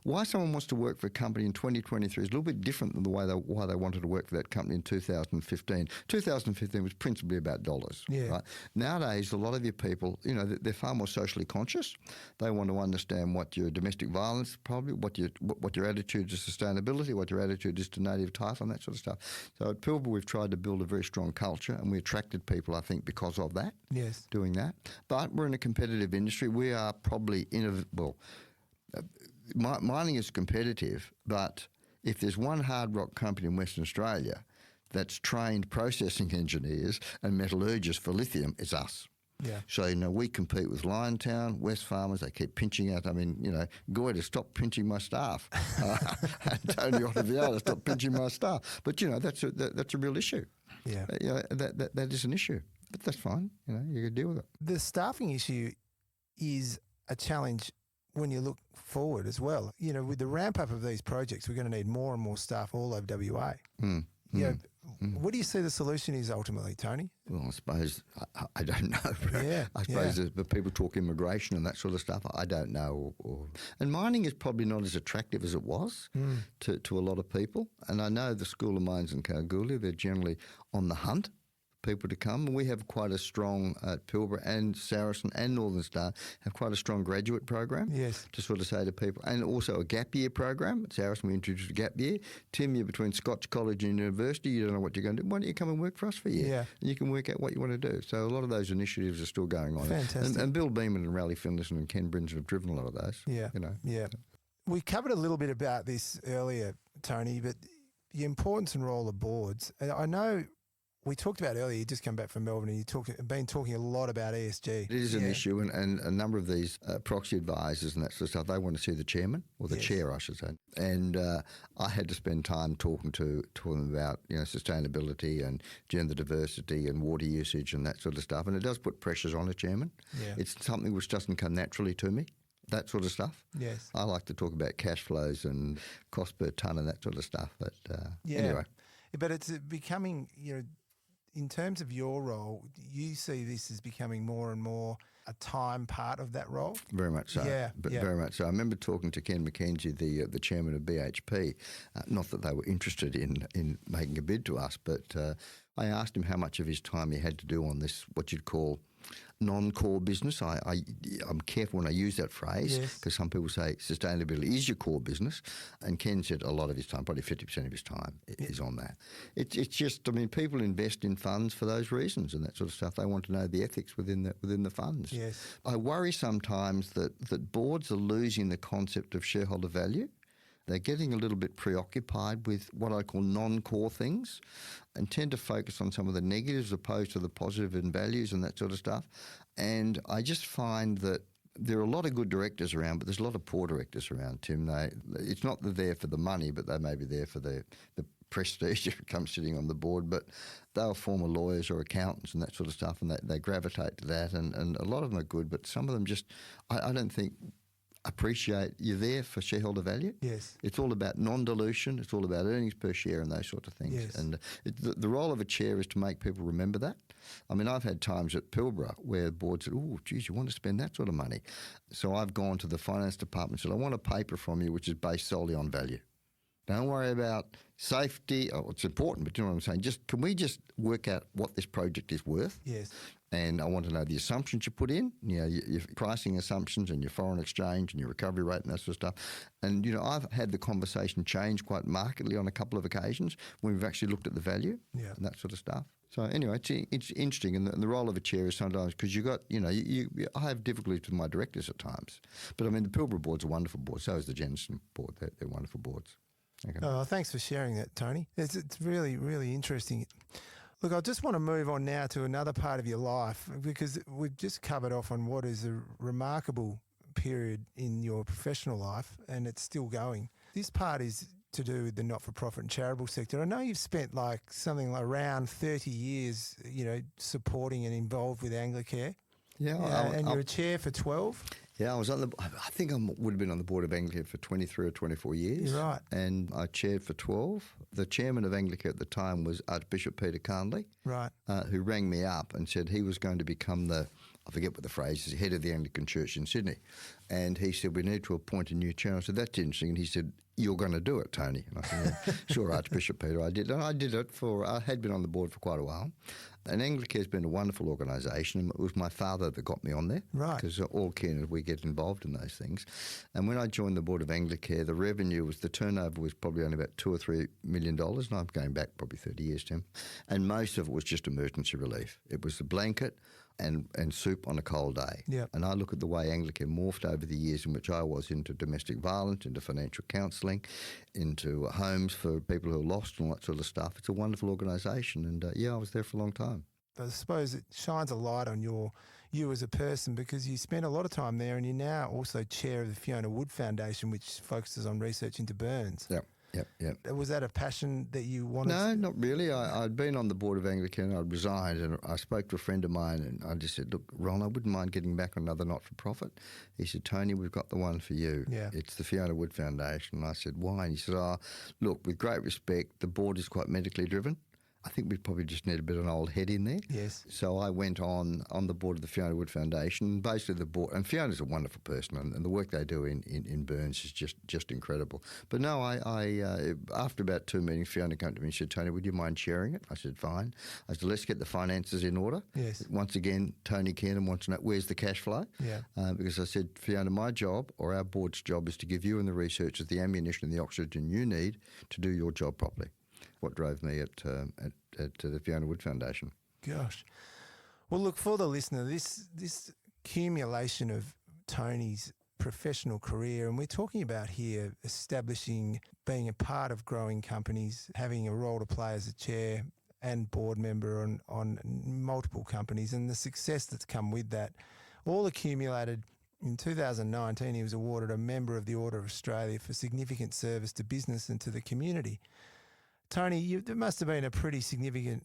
C: why someone wants to work for a company in 2023 is a little bit different than why they wanted to work for that company in 2015. 2015 was principally about dollars.
B: Yeah.
C: Right? Nowadays, a lot of your people, they're far more socially conscious. They want to understand what your domestic violence, probably what your attitude to sustainability, what your attitude is to native title and that sort of stuff. So at Pilbara, we've tried to build a very strong culture, and we attracted people, I think, because of that.
B: Yes.
C: Doing that. But we're in a competitive industry. We are probably mining is competitive, but if there's one hard rock company in Western Australia that's trained processing engineers and metallurgists for lithium, it's us.
B: Yeah.
C: So, we compete with Liontown, Wesfarmers. They keep pinching out. Goyder, stop pinching my staff. Tony Ottaviano, stop pinching my staff. But, that's a real issue.
B: Yeah.
C: That is an issue. But that's fine. You can deal with it.
B: The staffing issue is a challenge when you look forward as well. With the ramp up of these projects, we're going to need more and more staff all over WA. What do you see the solution is ultimately, Tony?
C: Well, I suppose, I don't know.
B: Yeah,
C: I suppose the people talk immigration and that sort of stuff. I don't know. And mining is probably not as attractive as it was to a lot of people. And I know the School of Mines in Kalgoorlie, they're generally on the hunt people to come. And we have quite a strong, Pilbara and Saracen and Northern Star have quite a strong graduate program.
B: Yes.
C: To sort of say to people, and also a gap year program. At Saracen, we introduced a gap year. Tim, you're between Scotch College and university. You don't know what you're going to do. Why don't you come and work for us for a year?
B: Yeah.
C: And you can work out what you want to do. So a lot of those initiatives are still going on.
B: Fantastic.
C: And Bill Beeman and Raleigh Finlayson and Ken Brinson have driven a lot of those.
B: Yeah. Yeah. We covered a little bit about this earlier, Tony, but the importance and role of boards. I know we talked about earlier, you just come back from Melbourne and you've been talking a lot about ESG.
C: It is an issue, and a number of these proxy advisors and that sort of stuff, they want to see the chairman, or the chair, I should say. And I had to spend time talking to them about sustainability and gender diversity and water usage and that sort of stuff. And it does put pressures on a chairman. Yeah. It's something which doesn't come naturally to me. That sort of stuff.
B: Yes.
C: I like to talk about cash flows and cost per tonne and that sort of stuff. But anyway.
B: But it's becoming, in terms of your role, you see this as becoming more and more a time part of that role?
C: Very much so. Very much so. I remember talking to Ken McKenzie, the chairman of BHP, not that they were interested in making a bid to us, but I asked him how much of his time he had to do on this, what you'd call non-core business. I'm careful when I use that phrase because some people say sustainability is your core business, and Ken said a lot of his time, probably 50% of his time is on that. It's just, people invest in funds for those reasons and that sort of stuff. They want to know the ethics within the funds.
B: Yes.
C: I worry sometimes that boards are losing the concept of shareholder value. They're getting a little bit preoccupied with what I call non-core things and tend to focus on some of the negatives opposed to the positive and values and that sort of stuff. And I just find that there are a lot of good directors around, but there's a lot of poor directors around, Tim. It's not that they're there for the money, but they may be there for the prestige if it comes sitting on the board. But they're former lawyers or accountants and that sort of stuff, and they gravitate to that. And a lot of them are good, but some of them just, I don't think appreciate you're there for shareholder value.
B: Yes.
C: It's all about non-dilution. It's all about earnings per share and those sort of things.
B: Yes.
C: And the role of a chair is to make people remember that. I mean, I've had times at Pilbara where the board said, oh, geez, you want to spend that sort of money. So I've gone to the finance department and said, I want a paper from you which is based solely on value. Don't worry about safety. Oh, it's important, but you know what I'm saying? Can we just work out what this project is worth?
B: Yes.
C: And I want to know the assumptions you put in, your pricing assumptions and your foreign exchange and your recovery rate and that sort of stuff. And, I've had the conversation change quite markedly on a couple of occasions when we've actually looked at the value and that sort of stuff. So anyway, it's interesting. And the role of a chair is sometimes because I have difficulties with my directors at times. But I mean, the Pilbara board's a wonderful board. So is the Jensen board. They're wonderful boards. Okay.
B: Oh, thanks for sharing that, Tony. It's really, really interesting. Look, I just want to move on now to another part of your life because we've just covered off on what is a remarkable period in your professional life and it's still going. This part is to do with the not-for-profit and charitable sector. I know you've spent something like around 30 years, supporting and involved with Anglicare. Yeah, and you're a chair for 12?
C: Yeah, I think I would have been on the board of Anglicare for 23 or 24 years.
B: You're right.
C: And I chaired for 12. The chairman of Anglicare at the time was Archbishop Peter Carnley.
B: Right.
C: Who rang me up and said he was going to become I forget what the phrase is, head of the Anglican Church in Sydney. And he said, we need to appoint a new chair. I said, that's interesting. And he said, you're going to do it, Tony. And I said, yeah, sure, Archbishop Peter, I did. And I did it I had been on the board for quite a while. And Anglicare has been a wonderful organisation. It was my father that got me on there. Right. Because all Kiernans, we get involved in those things. And when I joined the board of Anglicare, the turnover was probably only about $2 or $3 million. And I'm going back probably 30 years, Tim. And most of it was just emergency relief. It was the blanket and soup on a cold day. Yep. And I look at the way Anglicare morphed over the years in which I was into domestic violence, into financial counselling, into homes for people who are lost and all that sort of stuff. It's a wonderful organisation and I was there for a long time.
B: I suppose it shines a light on you as a person because you spent a lot of time there and you're now also chair of the Fiona Wood Foundation, which focuses on research into burns.
C: Yep.
B: Was that a passion that you wanted?
C: No, not really. I'd been on the board of Anglican, I'd resigned, and I spoke to a friend of mine and I just said, look, Ron, I wouldn't mind getting back on another not-for-profit. He said, Tony, we've got the one for you. Yeah. It's the Fiona Wood Foundation. And I said, why? And he said, look, with great respect, the board is quite medically driven. I think we probably just need a bit of an old head in there. Yes. So I went on the board of the Fiona Wood Foundation. Basically the board, and Fiona's a wonderful person and the work they do in burns is just incredible. But no, I after about 2 meetings, Fiona came to me and said, Tony, would you mind sharing it? I said, fine. I said, let's get the finances in order. Yes. Once again, Tony Kiernan wants to know, where's the cash flow? Yeah. Because I said, Fiona, my job or our board's job is to give you and the researchers the ammunition and the oxygen you need to do your job properly. What drove me at the Fiona Wood Foundation. Gosh.
B: Well, look, for the listener, this accumulation of Tony's professional career, and we're talking about here establishing, being a part of growing companies, having a role to play as a chair and board member on multiple companies and the success that's come with that, all accumulated. In 2019, he was awarded a Member of the Order of Australia for significant service to business and to the community. Tony, there must have been a pretty significant,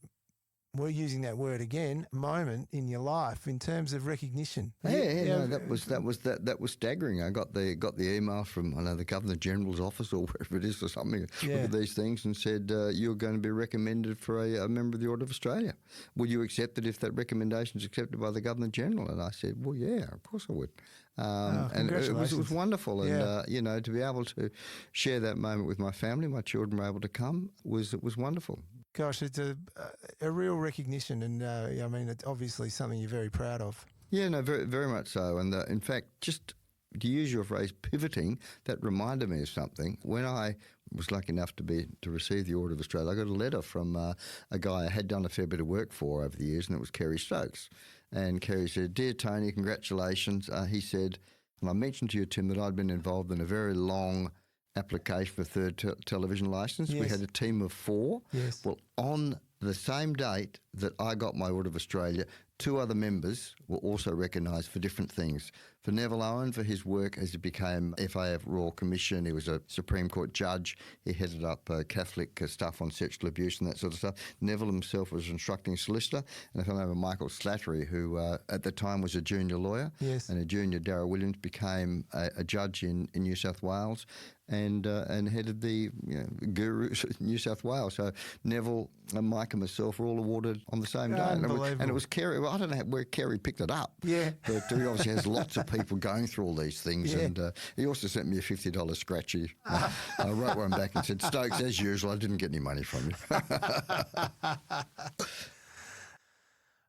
B: we're using that word again, moment in your life in terms of recognition.
C: No, that was staggering. I got the email from the Governor General's office or wherever it is or something. Look at these things and said you're going to be recommended for a Member of the Order of Australia. Will you accept it if that recommendation is accepted by the Governor General? And I said, well, yeah, of course I would. And it was wonderful, and to be able to share that moment with my family, my children were able to come, was wonderful.
B: Gosh, it's a real recognition, and it's obviously something you're very proud of.
C: Yeah, no, very, very much so. And in fact, just to use your phrase, pivoting, that reminded me of something. When I was lucky enough to receive the Order of Australia, I got a letter from a guy I had done a fair bit of work for over the years, and it was Kerry Stokes. And Kerry said, Dear Tony, congratulations. He said, and I mentioned to you, Tim, that I'd been involved in a very long application for third television licence.
B: Yes.
C: We had a team of 4.
B: Yes.
C: Well, on the same date that I got my Order of Australia, 2 other members were also recognised for different things. For Neville Owen, for his work as he became FAF Royal Commission, he was a Supreme Court judge. He headed up Catholic stuff on sexual abuse and that sort of stuff. Neville himself was an instructing solicitor, and a fellow named Michael Slattery, who at the time was a junior lawyer,
B: Yes.
C: and a junior Darryl Williams became a judge in New South Wales, and headed the Gurus in New South Wales. So Neville and Mike and myself were all awarded on the same day. And it was Kerry. Well, I don't know where Kerry picked it up.
B: Yeah.
C: But he obviously has lots of people going through all these things.
B: Yeah.
C: And he also sent me a $50 scratchy. I wrote one back and said, Stokes, as usual, I didn't get any money from you.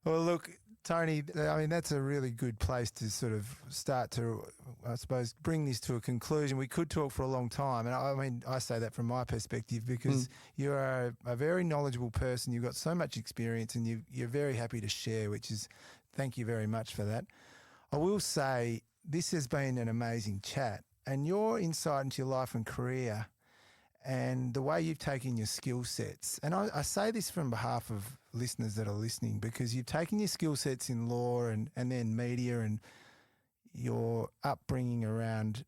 B: Well, look, Tony, I mean, that's a really good place to sort of start to, I suppose, bring this to a conclusion. We could talk for a long time. And I mean, I say that from my perspective because you are a very knowledgeable person. You've got so much experience and you're very happy to share, which is, thank you very much for that. I will say this has been an amazing chat, and your insight into your life and career and the way you've taken your skill sets. And I say this from behalf of listeners that are listening, because you've taken your skill sets in law and then media and your upbringing around,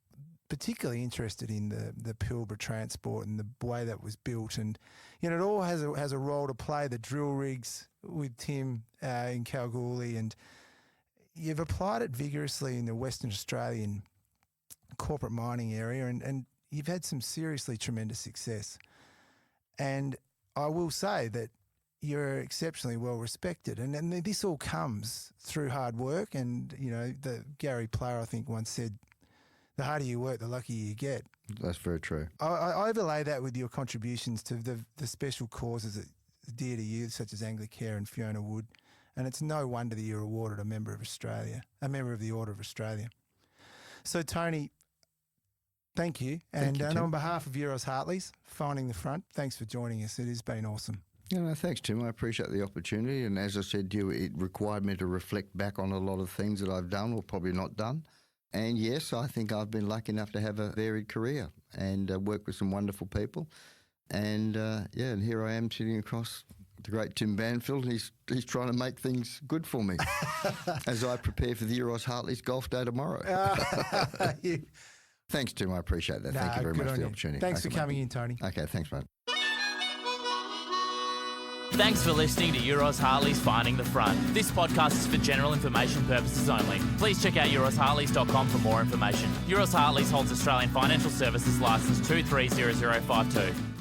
B: particularly interested in the Pilbara transport and the way that was built. And, it all has a role to play, the drill rigs with Tim in Kalgoorlie, and you've applied it vigorously in the Western Australian corporate mining area, and you've had some seriously tremendous success. And I will say that you're exceptionally well respected. And this all comes through hard work. And, the Gary Player, I think, once said, the harder you work, the luckier you get.
C: That's very true.
B: I overlay that with your contributions to the special causes that are dear to you, such as Anglicare and Fiona Wood. And it's no wonder that you're awarded a member of the Order of Australia. So, Tony, thank you. And on behalf of Euros Hartleys, Finding the Front, thanks for joining us. It has been awesome.
C: Thanks, Tim. I appreciate the opportunity. And as I said to you, it required me to reflect back on a lot of things that I've done or probably not done. And yes, I think I've been lucky enough to have a varied career and work with some wonderful people. And and here I am sitting across the great Tim Banfield. He's trying to make things good for me as I prepare for the Euros Hartleys Golf Day tomorrow. Thanks, Tim. I appreciate that. Thank you very much for the opportunity.
B: Thanks for coming in, Tony.
C: Okay, thanks, mate.
A: Thanks for listening to Euros Hartleys Finding the Front. This podcast is for general information purposes only. Please check out euroshartleys.com for more information. Euros Hartleys holds Australian Financial Services Licence 230052.